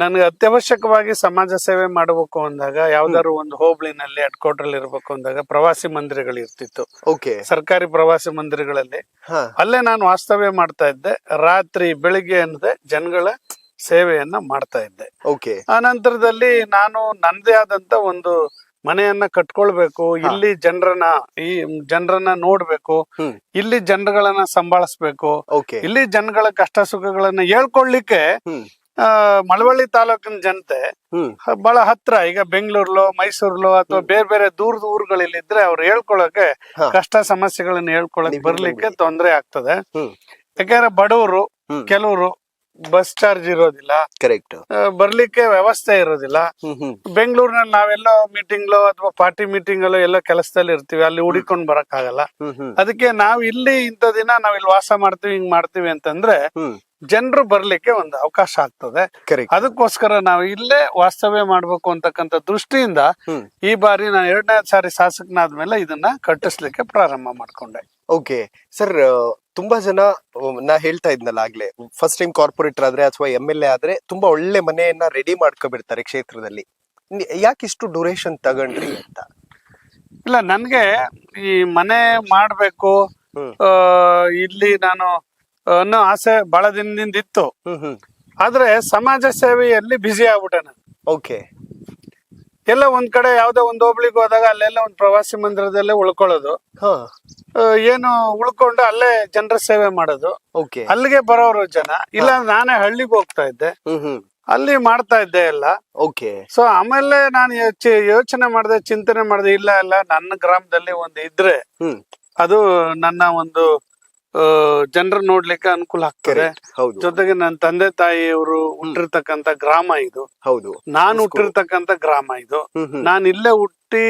ನನ್ಗೆ ಅತ್ಯವಶ್ಯಕವಾಗಿ ಸಮಾಜ ಸೇವೆ ಮಾಡಬೇಕು ಅಂದಾಗ, ಯಾವ್ದಾದ್ರು ಒಂದು ಹೋಬಳಿನಲ್ಲಿ ಹೆಡ್ ಕ್ವಾರ್ಟರ್ ಇರ್ಬೇಕು ಅಂದಾಗ ಪ್ರವಾಸಿ ಮಂದಿರಗಳು ಇರ್ತಿತ್ತು. ಓಕೆ, ಸರ್ಕಾರಿ ಪ್ರವಾಸಿ ಮಂದಿರಗಳಲ್ಲಿ ಅಲ್ಲೇ ನಾನು ವಾಸ್ತವ್ಯ ಮಾಡ್ತಾ ಇದ್ದೆ. ರಾತ್ರಿ ಬೆಳಿಗ್ಗೆ ಅನ್ನದೆ ಜನಗಳ ಸೇವೆಯನ್ನ ಮಾಡ್ತಾ ಇದ್ದೆ. ಓಕೆ, ಆ ನಂತರದಲ್ಲಿ ನಾನು ನನ್ನದೇ ಆದಂತ ಒಂದು ಮನೆಯನ್ನ ಕಟ್ಕೊಳ್ಬೇಕು, ಇಲ್ಲಿ ಜನರನ್ನ ನೋಡ್ಬೇಕು, ಇಲ್ಲಿ ಜನಗಳನ್ನ ಸಂಭಾಳಿಸ್ಬೇಕು, ಇಲ್ಲಿ ಜನಗಳ ಕಷ್ಟ ಸುಖಗಳನ್ನ ಹೇಳ್ಕೊಳ್ಲಿಕ್ಕೆ ಮಳವಳ್ಳಿ ತಾಲೂಕಿನ ಜನತೆ ಬಹಳ ಹತ್ರ, ಈಗ ಬೆಂಗಳೂರ್ಲೋ ಮೈಸೂರ್ಲೋ ಅಥವಾ ಬೇರೆ ಬೇರೆ ದೂರದ ಊರುಗಳಲ್ಲಿ ಇದ್ರೆ ಅವ್ರು ಹೇಳ್ಕೊಳಕ್ಕೆ ಕಷ್ಟ ಸಮಸ್ಯೆಗಳನ್ನ ಹೇಳ್ಕೊಳಕ್ ಬರ್ಲಿಕ್ಕೆ ತೊಂದರೆ ಆಗ್ತದೆ. ಯಾಕಂದ್ರೆ ಬಡವರು ಕೆಲವರು ಬಸ್ ಚಾರ್ಜ್ ಇರೋದಿಲ್ಲ, ಕರೆಕ್ಟ್, ಬರ್ಲಿಕ್ಕೆ ವ್ಯವಸ್ಥೆ ಇರೋದಿಲ್ಲ. ಬೆಂಗಳೂರಿನಲ್ಲಿ ನಾವೆಲ್ಲೋ ಮೀಟಿಂಗ್ಲೋ ಅಥವಾ ಪಾರ್ಟಿ ಮೀಟಿಂಗ್ ಅಲ್ಲೋ ಎಲ್ಲೋ ಕೆಲಸದಲ್ಲಿ ಇರ್ತೀವಿ, ಅಲ್ಲಿ ಹುಡಿಕೊಂಡ್ ಬರಕ್ ಆಗಲ್ಲ. ಅದಕ್ಕೆ ನಾವ್ ಇಲ್ಲಿ ಇಂಥ ದಿನ ನಾವ್ ಇಲ್ಲಿ ವಾಸ ಮಾಡ್ತೀವಿ, ಹಿಂಗ್ ಮಾಡ್ತೀವಿ ಅಂತಂದ್ರೆ ಜನರು ಬರ್ಲಿಕ್ಕೆ ಒಂದು ಅವಕಾಶ ಆಗ್ತದೆ. ಅದಕ್ಕೋಸ್ಕರ ನಾವು ಇಲ್ಲೇ ವಾಸ್ತವ್ಯ ಮಾಡ್ಬೇಕು ಅಂತಕ್ಕಂಥ ದೃಷ್ಟಿಯಿಂದ ಈ ಬಾರಿ ನಾನು 2ನೇ ಸಾರಿ ಶಾಸಕನಾದ್ಮೇಲೆ ಇದನ್ನ ಕಟ್ಟಿಸ್ಲಿಕ್ಕೆ ಪ್ರಾರಂಭ ಮಾಡ್ಕೊಂಡೆ. ಓಕೆ ಸರ್, ತುಂಬಾ ಜನ, ನಾ ಹೇಳ್ತಾ ಇದ್ನಲ್ಲ ಆಗ್ಲೇ, ಫಸ್ಟ್ ಟೈಮ್ ಕಾರ್ಪೊರೇಟರ್ ಆದ್ರೆ ಅಥವಾ MLA ಆದ್ರೆ ತುಂಬಾ ಒಳ್ಳೆ ಮನೆಯನ್ನ ರೆಡಿ ಮಾಡ್ಕೊಬಿಡ್ತಾರೆ ಕ್ಷೇತ್ರದಲ್ಲಿ. ಯಾಕೆ ಇಷ್ಟು ಡ್ಯೂರೇಷನ್ ತಗೊಂಡ್ರಿ ಅಂತ? ಇಲ್ಲ, ನನ್ಗೆ ಈ ಮನೆ ಮಾಡ್ಬೇಕು ಇಲ್ಲಿ ನಾನು ಅನ್ನೋ ಆಸೆ ಬಹಳ ದಿನದಿಂದ ಇತ್ತು. ಆದ್ರೆ ಸಮಾಜ ಸೇವೆಯಲ್ಲಿ ಬ್ಯುಸಿ ಆಗ್ಬಿಟ್ಟೆ ನಾನು. ಓಕೆ, ಎಲ್ಲ ಒಂದ್ ಕಡೆ ಯಾವ್ದೋ ಒಂದ್ ಹೋಬಳಿಗೆ ಹೋದಾಗ ಅಲ್ಲೆಲ್ಲ ಒಂದ್ ಪ್ರವಾಸಿ ಮಂದಿರದಲ್ಲೇ ಉಳ್ಕೊಳ್ಳೋದು, ಏನು ಉಳ್ಕೊಂಡು ಅಲ್ಲೇ ಜನರ ಸೇವೆ ಮಾಡೋದು. ಅಲ್ಲಿಗೆ ಬರೋರು ಜನ ಇಲ್ಲ, ನಾನೇ ಹಳ್ಳಿಗೆ ಹೋಗ್ತಾ ಇದ್ದೆ, ಅಲ್ಲಿ ಮಾಡ್ತಾ ಇದ್ದೆ ಎಲ್ಲ. ಓಕೆ, ಸೊ ಆಮೇಲೆ ನಾನು ಯೋಚನೆ ಮಾಡಿದೆ, ಚಿಂತನೆ ಮಾಡಿದೆ, ಇಲ್ಲ ನನ್ನ ಗ್ರಾಮದಲ್ಲಿ ಒಂದು ಇದ್ರೆ ಅದು ನನ್ನ ಒಂದು ಜನರು ನೋಡ್ಲಿಕ್ಕೆ ಅನುಕೂಲ ಆಗ್ತದೆ. ಜೊತೆಗೆ ನನ್ನ ತಂದೆ ತಾಯಿಯವರು ಹುಟ್ಟಿರ್ತಕ್ಕಂತ ಗ್ರಾಮ ಇದು, ನಾನು ಹುಟ್ಟಿರ್ತಕ್ಕಂತ ಗ್ರಾಮ ಇದು. ನಾನು ಇಲ್ಲೇ ಹುಟ್ಟಿ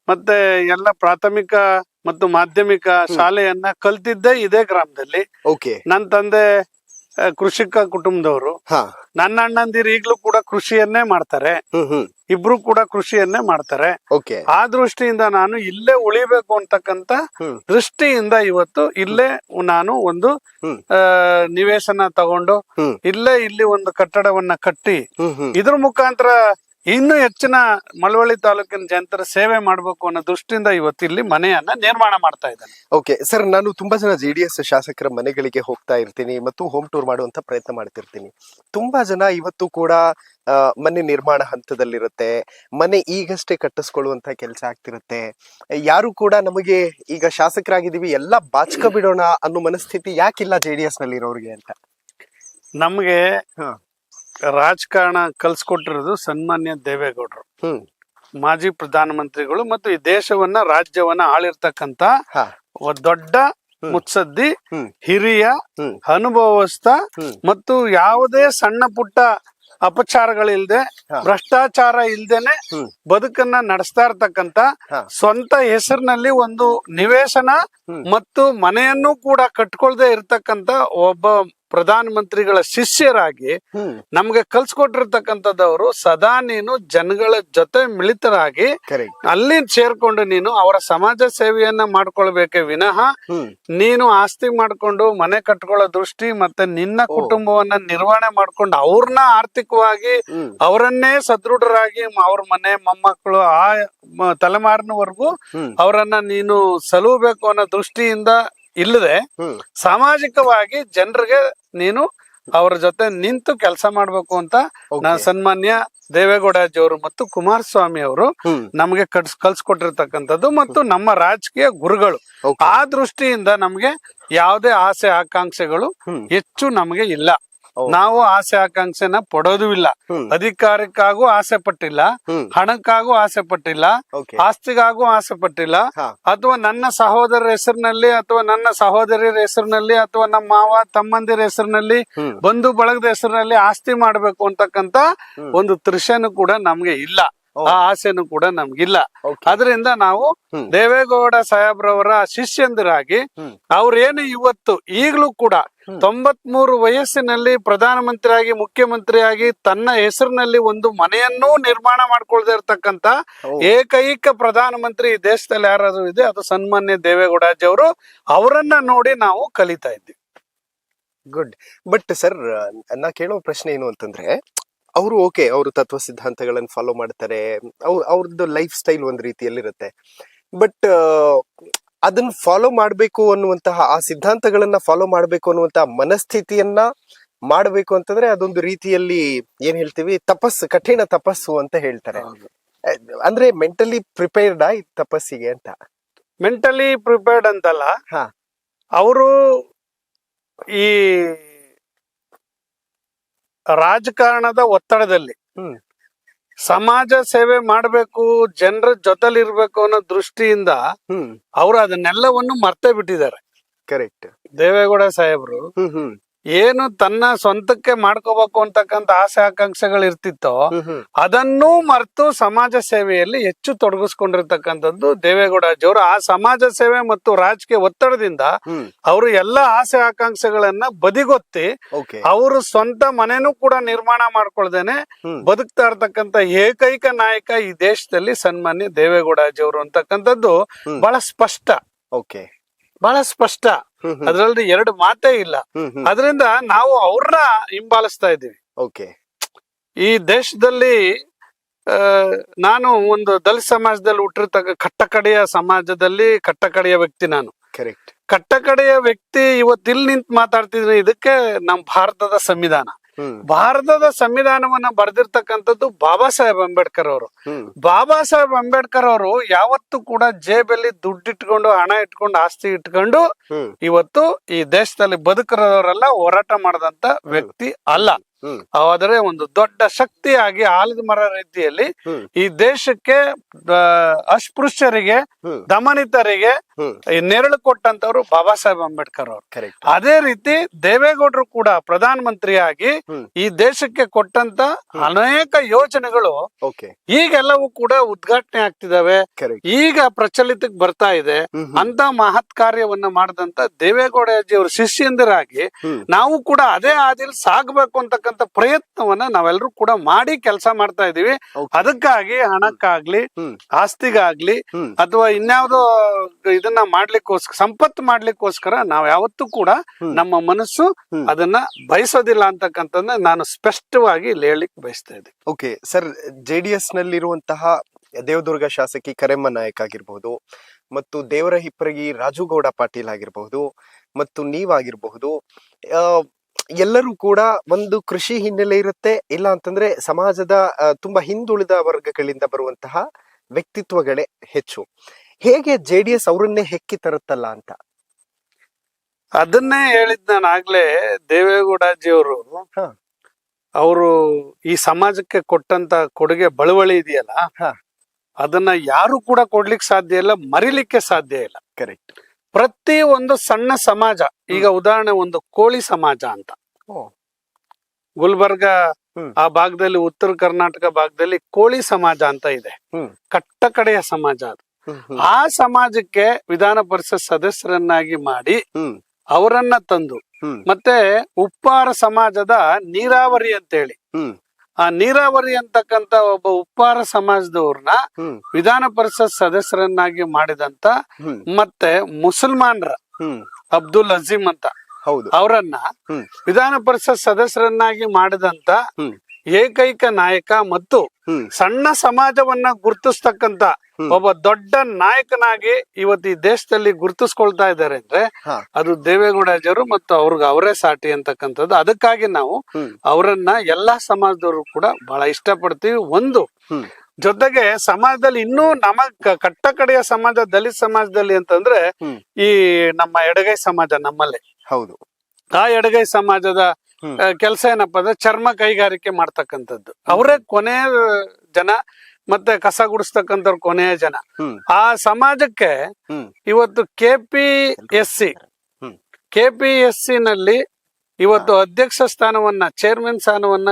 ಮತ್ತೆ ಎಲ್ಲ ಪ್ರಾಥಮಿಕ ಮತ್ತು ಮಾಧ್ಯಮಿಕ ಶಾಲೆಯನ್ನ ಕಲ್ತಿದ್ದೆ ಇದೇ ಗ್ರಾಮದಲ್ಲಿ. ನನ್ನ ತಂದೆ ಕೃಷಿಕ ಕುಟುಂಬದವರು, ನನ್ನ ಅಣ್ಣಂದಿರು ಈಗ್ಲೂ ಕೂಡ ಕೃಷಿಯನ್ನೇ ಮಾಡ್ತಾರೆ, ಇಬ್ರು ಕೂಡ ಕೃಷಿಯನ್ನೇ ಮಾಡ್ತಾರೆ. ಆ ದೃಷ್ಟಿಯಿಂದ ನಾನು ಇಲ್ಲೇ ಉಳಿಬೇಕು ಅಂತಕ್ಕಂತ ದೃಷ್ಟಿಯಿಂದ ಇವತ್ತು ಇಲ್ಲೇ ನಾನು ಒಂದು ನಿವೇಶನ ತಗೊಂಡು ಇಲ್ಲಿ ಒಂದು ಕಟ್ಟಡವನ್ನ ಕಟ್ಟಿ ಇದ್ರ ಮುಖಾಂತರ ಇನ್ನೂ ಹೆಚ್ಚಿನ ಮಳವಳ್ಳಿ ತಾಲೂಕಿನ ಜನತರ ಸೇವೆ ಮಾಡ್ಬೇಕು ಅನ್ನೋ ದೃಷ್ಟಿಯಿಂದ ಇವತ್ತು ಇಲ್ಲಿ ಮನೆಯನ್ನ ನಿರ್ಮಾಣ ಮಾಡ್ತಾ ಇದ್ದೇನೆ. ಓಕೆ ಸರ್, ನಾನು ತುಂಬಾ ಜನ JDS ಶಾಸಕರ ಮನೆಗಳಿಗೆ ಹೋಗ್ತಾ ಇರ್ತೀನಿ ಮತ್ತು ಹೋಮ್ ಟೂರ್ ಮಾಡುವಂತ ಪ್ರಯತ್ನ ಮಾಡ್ತಿರ್ತೀನಿ. ತುಂಬಾ ಜನ ಇವತ್ತು ಕೂಡ ಮನೆ ನಿರ್ಮಾಣ ಹಂತದಲ್ಲಿರುತ್ತೆ, ಮನೆ ಈಗಷ್ಟೇ ಕಟ್ಟಿಸ್ಕೊಳ್ಳುವಂತ ಕೆಲಸ ಆಗ್ತಿರುತ್ತೆ. ಯಾರು ಕೂಡ ನಮಗೆ ಈಗ ಶಾಸಕರಾಗಿದ್ದೀವಿ ಎಲ್ಲ ಬಾಚ್ಕ ಬಿಡೋಣ ಅನ್ನೋ ಮನಸ್ಥಿತಿ ಯಾಕಿಲ್ಲ JDS ನಲ್ಲಿ ಇರೋರಿಗೆ ಅಂತ? ನಮ್ಗೆ ರಾಜಕಾರಣ ಕಲ್ಸ್ಕೊಟ್ಟಿರೋದು ಸನ್ಮಾನ್ಯ ದೇವೇಗೌಡರು, ಮಾಜಿ ಪ್ರಧಾನಮಂತ್ರಿಗಳು, ಮತ್ತು ಈ ದೇಶವನ್ನ ರಾಜ್ಯವನ್ನ ಆಳಿರ್ತಕ್ಕಂತ ದೊಡ್ಡ ಮುತ್ಸದ್ದಿ, ಹಿರಿಯ ಅನುಭವಸ್ಥ, ಮತ್ತು ಯಾವುದೇ ಸಣ್ಣ ಪುಟ್ಟ ಅಪಚಾರಗಳಿಲ್ದೆ, ಭ್ರಷ್ಟಾಚಾರ ಇಲ್ದೇನೆ ಬದುಕನ್ನ ನಡೆಸ್ತಾ ಇರ್ತಕ್ಕಂತ, ಸ್ವಂತ ಹೆಸರಿನಲ್ಲಿ ಒಂದು ನಿವೇಶನ ಮತ್ತು ಮನೆಯನ್ನು ಕೂಡ ಕಟ್ಕೊಳ್ದೆ ಇರ್ತಕ್ಕಂತ ಒಬ್ಬ ಪ್ರಧಾನ ಮಂತ್ರಿಗಳ ಶಿಷ್ಯರಾಗಿ ನಮ್ಗೆ ಕಲ್ಸ್ಕೊಟ್ಟಿರ್ತಕ್ಕಂಥದ್ದವರು ಸದಾ ನೀನು ಜನಗಳ ಜೊತೆ ಮಿಳಿತರಾಗಿ ಅಲ್ಲಿ ಸೇರ್ಕೊಂಡು ನೀನು ಅವರ ಸಮಾಜ ಸೇವೆಯನ್ನ ಮಾಡ್ಕೊಳ್ಬೇಕೆ ವಿನಃ ನೀನು ಆಸ್ತಿ ಮಾಡ್ಕೊಂಡು ಮನೆ ಕಟ್ಕೊಳ್ಳೋ ದೃಷ್ಟಿ ಮತ್ತೆ ನಿನ್ನ ಕುಟುಂಬವನ್ನ ನಿರ್ವಹಣೆ ಮಾಡ್ಕೊಂಡು ಅವ್ರನ್ನ ಆರ್ಥಿಕವಾಗಿ ಅವರನ್ನೇ ಸದೃಢರಾಗಿ ಅವ್ರ ಮನೆ ಮೊಮ್ಮಕ್ಕಳು ಆ ತಲೆಮಾರಿನವರೆಗೂ ಅವರನ್ನ ನೀನು ಸಲುಬೇಕು ಅನ್ನೋ ದೃಷ್ಟಿಯಿಂದ ಇಲ್ಲದೆ ಸಾಮಾಜಿಕವಾಗಿ ಜನರಿಗೆ ನೀನು ಅವರ ಜೊತೆ ನಿಂತು ಕೆಲಸ ಮಾಡ್ಬೇಕು ಅಂತ ಸನ್ಮಾನ್ಯ ದೇವೇಗೌಡಜಿಯವರು ಮತ್ತು ಕುಮಾರಸ್ವಾಮಿ ಅವರು ನಮ್ಗೆ ಕಲ್ಸ್ಕೊಟ್ಟಿರ್ತಕ್ಕಂಥದ್ದು ಮತ್ತು ನಮ್ಮ ರಾಜಕೀಯ ಗುರುಗಳು. ಆ ದೃಷ್ಟಿಯಿಂದ ನಮ್ಗೆ ಯಾವುದೇ ಆಸೆ ಆಕಾಂಕ್ಷೆಗಳು ಹೆಚ್ಚು ನಮ್ಗೆ ಇಲ್ಲ. ನಾವು ಆಸೆ ಆಕಾಂಕ್ಷೆನ ಪಡೋದು ಇಲ್ಲ, ಅಧಿಕಾರಕ್ಕಾಗೂ ಆಸೆ ಪಟ್ಟಿಲ್ಲ, ಹಣಕ್ಕಾಗೂ ಆಸೆ ಪಟ್ಟಿಲ್ಲ, ಆಸ್ತಿಗಾಗೂ ಆಸೆ ಪಟ್ಟಿಲ್ಲ, ಅಥವಾ ನನ್ನ ಸಹೋದರರ ಹೆಸರಿನಲ್ಲಿ ಅಥವಾ ನನ್ನ ಸಹೋದರಿಯರ ಹೆಸರಿನಲ್ಲಿ ಅಥವಾ ನಮ್ಮ ಮಾವ ತಮ್ಮಂದಿರ ಹೆಸರಿನಲ್ಲಿ ಬಂಧು ಬಳಗದ ಹೆಸರಿನಲ್ಲಿ ಆಸ್ತಿ ಮಾಡ್ಬೇಕು ಅಂತಕ್ಕಂತ ಒಂದು ತೃಷೆನೂ ಕೂಡ ನಮ್ಗೆ ಇಲ್ಲ. ಆ ಆಸೆನೂ ಕೂಡ ನಮ್ಗಿಲ್ಲ. Okay. ಅದರಿಂದ ನಾವು ಹ್ಮ್. ದೇವೇಗೌಡ ಸಾಹೇಬ್ರವರ ಶಿಷ್ಯಂದಿರಾಗಿ ಅವ್ರೇನು ಇವತ್ತು ಈಗಲೂ ಕೂಡ 93 ವಯಸ್ಸಿನಲ್ಲಿ ಪ್ರಧಾನಮಂತ್ರಿಯಾಗಿ ಮುಖ್ಯಮಂತ್ರಿಯಾಗಿ ತನ್ನ ಹೆಸರಿನಲ್ಲಿ ಒಂದು ಮನೆಯನ್ನೂ ನಿರ್ಮಾಣ ಮಾಡ್ಕೊಳ್ದೇ ಇರ್ತಕ್ಕಂತ ಏಕೈಕ ಪ್ರಧಾನಮಂತ್ರಿ ಈ ದೇಶದಲ್ಲಿ ಯಾರಾದ್ರೂ ಇದೆ ಅದು ಸನ್ಮಾನ್ಯ ದೇವೇಗೌಡಾಜಿ ಅವರು. ಅವರನ್ನ ನೋಡಿ ನಾವು ಕಲಿತಾ ಇದ್ದೀವಿ. ಗುಡ್. ಬಟ್ ಸರ್, ನಾ ಕೇಳೋ ಪ್ರಶ್ನೆ ಏನು ಅಂತಂದ್ರೆ, ಅವರು ಅವರು ತತ್ವ ಸಿದ್ಧಾಂತಗಳನ್ನು ಫಾಲೋ ಮಾಡ್ತಾರೆ, ಅವ್ರದ್ದು ಲೈಫ್ ಸ್ಟೈಲ್ ಒಂದ್ ರೀತಿಯಲ್ಲಿರುತ್ತೆ. ಬಟ್ ಅದನ್ನ ಫಾಲೋ ಮಾಡ್ಬೇಕು ಅನ್ನುವಂತಹ, ಆ ಸಿದ್ಧಾಂತಗಳನ್ನ ಫಾಲೋ ಮಾಡ್ಬೇಕು ಅನ್ನುವಂತಹ ಮನಸ್ಥಿತಿಯನ್ನ ಮಾಡ್ಬೇಕು ಅಂತಂದ್ರೆ ಅದೊಂದು ರೀತಿಯಲ್ಲಿ ಏನ್ ಹೇಳ್ತೀವಿ, ಕಠಿಣ ತಪಸ್ಸು ಅಂತ ಹೇಳ್ತಾರೆ. ಅಂದ್ರೆ ಮೆಂಟಲಿ ಪ್ರಿಪೇರ್ಡ್ ಈ ತಪಸ್ಸಿಗೆ ಅಂತ? ಮೆಂಟಲಿ ಪ್ರಿಪೇರ್ಡ್ ಅಂತಲ್ಲ, ಹಾ, ಅವರು ಈ ರಾಜಕಾರಣದ ಒತ್ತಡದಲ್ಲಿ ಸಮಾಜ ಸೇವೆ ಮಾಡಬೇಕು, ಜನರ ಜೊತೆಲಿರ್ಬೇಕು ಅನ್ನೋ ದೃಷ್ಟಿಯಿಂದ ಅವರು ಅದನ್ನೆಲ್ಲವನ್ನು ಮರ್ತೇ ಬಿಟ್ಟಿದ್ದಾರೆ. ಕರೆಕ್ಟ್. ದೇವೇಗೌಡ ಸಾಹೇಬ್ರು ಏನು ತನ್ನ ಸ್ವಂತಕ್ಕೆ ಮಾಡ್ಕೋಬೇಕು ಅಂತಕ್ಕಂತ ಆಸೆ ಆಕಾಂಕ್ಷೆಗಳು ಇರ್ತಿತ್ತೋ ಅದನ್ನೂ ಮರೆತು ಸಮಾಜ ಸೇವೆಯಲ್ಲಿ ಹೆಚ್ಚು ತೊಡಗಿಸ್ಕೊಂಡಿರ್ತಕ್ಕಂಥದ್ದು ದೇವೇಗೌಡಾಜಿ ಅವರು. ಆ ಸಮಾಜ ಸೇವೆ ಮತ್ತು ರಾಜಕೀಯ ಒತ್ತಡದಿಂದ ಅವರು ಎಲ್ಲಾ ಆಸೆ ಆಕಾಂಕ್ಷೆಗಳನ್ನ ಬದಿಗೊತ್ತಿ ಅವರು ಸ್ವಂತ ಮನೆನೂ ಕೂಡ ನಿರ್ಮಾಣ ಮಾಡ್ಕೊಳ್ದೇನೆ ಬದುಕ್ತಾ ಇರ್ತಕ್ಕಂಥ ಏಕೈಕ ನಾಯಕ ಈ ದೇಶದಲ್ಲಿ ಸನ್ಮಾನ್ಯ ದೇವೇಗೌಡಾಜಿ ಅವರು ಅಂತಕ್ಕಂಥದ್ದು ಬಹಳ ಸ್ಪಷ್ಟ. ಓಕೆ, ಬಹಳ ಸ್ಪಷ್ಟ, ಅದ್ರಲ್ಲಿ ಎರಡು ಮಾತೇ ಇಲ್ಲ. ಅದರಿಂದ ನಾವು ಅವ್ರನ್ನ ಹಿಂಬಾಲಿಸ್ತಾ ಇದ್ದೀವಿ. ಓಕೆ. ಈ ದೇಶದಲ್ಲಿ ನಾನು ಒಂದು ದಲಿತ ಸಮಾಜದಲ್ಲಿ ಹುಟ್ಟಿರ್ತಕ್ಕ ಕಟ್ಟಕಡೆಯ ಸಮಾಜದಲ್ಲಿ ಕಟ್ಟಕಡೆಯ ವ್ಯಕ್ತಿ ನಾನು. ಕರೆಕ್ಟ್. ಕಟ್ಟಕಡೆಯ ವ್ಯಕ್ತಿ ಇವತ್ತಿಲ್ಲಿ ನಿಂತು ಮಾತಾಡ್ತಿದ್ರೆ ಇದಕ್ಕೆ ನಮ್ಮ ಭಾರತದ ಸಂವಿಧಾನ. ಭಾರತದ ಸಂವಿಧಾನವನ್ನ ಬರೆದಿರ್ತಕ್ಕಂಥದ್ದು ಬಾಬಾ ಸಾಹೇಬ್ ಅಂಬೇಡ್ಕರ್ ಅವರು. ಬಾಬಾ ಸಾಹೇಬ್ ಅಂಬೇಡ್ಕರ್ ಅವರು ಯಾವತ್ತೂ ಕೂಡ ಜೇಬಲ್ಲಿ ದುಡ್ಡಿಟ್ಕೊಂಡು, ಹಣ ಇಟ್ಕೊಂಡು, ಆಸ್ತಿ ಇಟ್ಕೊಂಡು ಇವತ್ತು ಈ ದೇಶದಲ್ಲಿ ಬದುಕಿರೋರೆಲ್ಲ ಹೋರಾಟ ಮಾಡದಂತ ವ್ಯಕ್ತಿ ಅಲ್ಲ. ಆದರೆ ಒಂದು ದೊಡ್ಡ ಶಕ್ತಿಯಾಗಿ ಆಲದ ಮರ ರೀತಿಯಲ್ಲಿ ಈ ದೇಶಕ್ಕೆ ಅಸ್ಪೃಶ್ಯರಿಗೆ, ದಮನಿತರಿಗೆ ನೆರಳು ಕೊಟ್ಟಂತವ್ರು ಬಾಬಾ ಸಾಹೇಬ್ ಅಂಬೇಡ್ಕರ್ ಅವರು. ಅದೇ ರೀತಿ ದೇವೇಗೌಡರು ಕೂಡ ಪ್ರಧಾನ ಮಂತ್ರಿಯಾಗಿ ಈ ದೇಶಕ್ಕೆ ಕೊಟ್ಟಂತ ಅನೇಕ ಯೋಜನೆಗಳು ಈಗೆಲ್ಲವೂ ಕೂಡ ಉದ್ಘಾಟನೆ ಆಗ್ತಿದಾವೆ, ಈಗ ಪ್ರಚಲಿತಕ್ಕೆ ಬರ್ತಾ ಇದೆ. ಅಂತ ಮಹತ್ ಕಾರ್ಯವನ್ನ ಮಾಡದಂತ ದೇವೇಗೌಡಾಜಿ ಅವ್ರ ಶಿಷ್ಯಂದಿರಾಗಿ ನಾವು ಕೂಡ ಅದೇ ಹಾದಿಯಲ್ಲಿ ಸಾಗಬೇಕು ಅಂತಕ್ಕಂಥ ಪ್ರಯತ್ನವನ್ನ ನಾವೆಲ್ಲರೂ ಕೂಡ ಮಾಡಿ ಕೆಲಸ ಮಾಡ್ತಾ ಇದೀವಿ. ಅದಕ್ಕಾಗಿ ಹಣಕ್ಕಾಗ್ಲಿ, ಆಸ್ತಿಗಾಗ್ಲಿ, ಅಥವಾ ಇನ್ಯಾವುದೋ ಇದನ್ನ ಮಾಡ್ಲಿಕ್ಕೋಸ್ಕರ, ಸಂಪತ್ತು ಮಾಡ್ಲಿಕ್ಕೋಸ್ಕರ ನಾವ್ ಯಾವತ್ತೂ ಕೂಡ ನಮ್ಮ ಮನಸ್ಸು ಅದನ್ನ ಬಯಸೋದಿಲ್ಲ ಅಂತಕ್ಕಂಥದ್ದನ್ನ ನಾನು ಸ್ಪಷ್ಟವಾಗಿ ಇಲ್ಲಿ ಹೇಳಲಿಕ್ಕೆ ಬಯಸ್ತಾ ಇದ್ದೀನಿ. ಓಕೆ ಸರ್, JDS ನಲ್ಲಿರುವಂತಹ ದೇವದುರ್ಗ ಶಾಸಕಿ ಕರೆಮ್ಮ ನಾಯಕ್ ಆಗಿರ್ಬಹುದು, ಮತ್ತು ದೇವರ ಹಿಪ್ಪರಗಿ ರಾಜುಗೌಡ ಪಾಟೀಲ್ ಆಗಿರಬಹುದು, ಮತ್ತು ನೀವಾಗಿರಬಹುದು, ಎಲ್ಲರೂ ಕೂಡ ಒಂದು ಕೃಷಿ ಹಿನ್ನೆಲೆ ಇರುತ್ತೆ, ಇಲ್ಲ ಅಂತಂದ್ರೆ ಸಮಾಜದ ತುಂಬಾ ಹಿಂದುಳಿದ ವರ್ಗಗಳಿಂದ ಬರುವಂತಹ ವ್ಯಕ್ತಿತ್ವಗಳೇ ಹೆಚ್ಚು. ಹೇಗೆ JDS ಅವರನ್ನೇ ಹೆಕ್ಕಿ ತರುತ್ತಲ್ಲ ಅಂತ? ಅದನ್ನೇ ಹೇಳಿದ್ ನಾನು ಆಗ್ಲೇ. ದೇವೇಗೌಡಾಜಿ ಅವರು ಈ ಸಮಾಜಕ್ಕೆ ಕೊಟ್ಟಂತ ಕೊಡುಗೆ ಬಳುವಳಿ ಇದೆಯಲ್ಲ, ಅದನ್ನ ಯಾರು ಕೂಡ ಕೊಡ್ಲಿಕ್ಕೆ ಸಾಧ್ಯ ಇಲ್ಲ, ಮರಿಲಿಕ್ಕೆ ಸಾಧ್ಯ ಇಲ್ಲ. ಕರೆಕ್ಟ್. ಪ್ರತಿ ಒಂದು ಸಣ್ಣ ಸಮಾಜ, ಈಗ ಉದಾಹರಣೆ ಒಂದು ಕೋಳಿ ಸಮಾಜ ಅಂತ, ಗುಲ್ಬರ್ಗ ಆ ಭಾಗದಲ್ಲಿ, ಉತ್ತರ ಕರ್ನಾಟಕ ಭಾಗದಲ್ಲಿ ಕೋಳಿ ಸಮಾಜ ಅಂತ ಇದೆ, ಕಟ್ಟಕಡೆಯ ಸಮಾಜ ಅದು. ಆ ಸಮಾಜಕ್ಕೆ ವಿಧಾನ ಪರಿಷತ್ ಸದಸ್ಯರನ್ನಾಗಿ ಮಾಡಿ ಅವರನ್ನ ತಂದು, ಮತ್ತೆ ಉಪ್ಪಾರ ಸಮಾಜದ ನೀರಾವರಿ ಅಂತೇಳಿ, ಆ ನೀರಾವರಿ ಅಂತಕ್ಕಂತ ಒಬ್ಬ ಉಪ್ಪಾರ ಸಮಾಜದವ್ರನ್ನ ವಿಧಾನ ಪರಿಷತ್ ಸದಸ್ಯರನ್ನಾಗಿ ಮಾಡಿದಂತ, ಮತ್ತೆ ಮುಸಲ್ಮಾನರ ಅಬ್ದುಲ್ ಅಜೀಮ್ ಅಂತ ಅವರನ್ನ ವಿಧಾನ ಪರಿಷತ್ ಸದಸ್ಯರನ್ನಾಗಿ ಮಾಡಿದಂತ ಏಕೈಕ ನಾಯಕ, ಮತ್ತು ಸಣ್ಣ ಸಮಾಜವನ್ನ ಗುರುತಿಸ್ತಕ್ಕಂತ ಒಬ್ಬ ದೊಡ್ಡ ನಾಯಕನಾಗಿ ಇವತ್ತು ಈ ದೇಶದಲ್ಲಿ ಗುರುತಿಸ್ಕೊಳ್ತಾ ಇದ್ದಾರೆ ಅಂದ್ರೆ ಅದು ದೇವೇಗೌಡಾಜಿಯವರು ಮತ್ತು ಅವ್ರಿಗೆ ಅವರೇ ಸಾಟಿ ಅಂತಕ್ಕಂಥದ್ದು. ಅದಕ್ಕಾಗಿ ನಾವು ಅವರನ್ನ ಎಲ್ಲಾ ಸಮಾಜದವರು ಕೂಡ ಬಹಳ ಇಷ್ಟಪಡ್ತೀವಿ. ಒಂದು ಜೊತೆಗೆ ಸಮಾಜದಲ್ಲಿ ಇನ್ನೂ ಕಟ್ಟಕಡೆಯ ಸಮಾಜ, ದಲಿತ ಸಮಾಜದಲ್ಲಿ ಅಂತಂದ್ರೆ ಈ ನಮ್ಮ ಎಡಗೈ ಸಮಾಜ ನಮ್ಮಲ್ಲಿ ಹೌದು. ಆ ಎಡಗೈ ಸಮಾಜದ ಕೆಲಸ ಏನಪ್ಪಾ ಅಂದ್ರೆ ಚರ್ಮ ಕೈಗಾರಿಕೆ ಮಾಡ್ತಕ್ಕಂಥದ್ದು. ಅವರೇ ಕೊನೆಯ ಜನ, ಮತ್ತೆ ಕಸ ಗುಡಿಸ್ತಕ್ಕಂಥವ್ರು ಕೊನೆಯ ಜನ. ಆ ಸಮಾಜಕ್ಕೆ ಇವತ್ತು KPSC ನಲ್ಲಿ ಇವತ್ತು ಅಧ್ಯಕ್ಷ ಸ್ಥಾನವನ್ನ ಚೇರ್ಮನ್ ಸ್ಥಾನವನ್ನ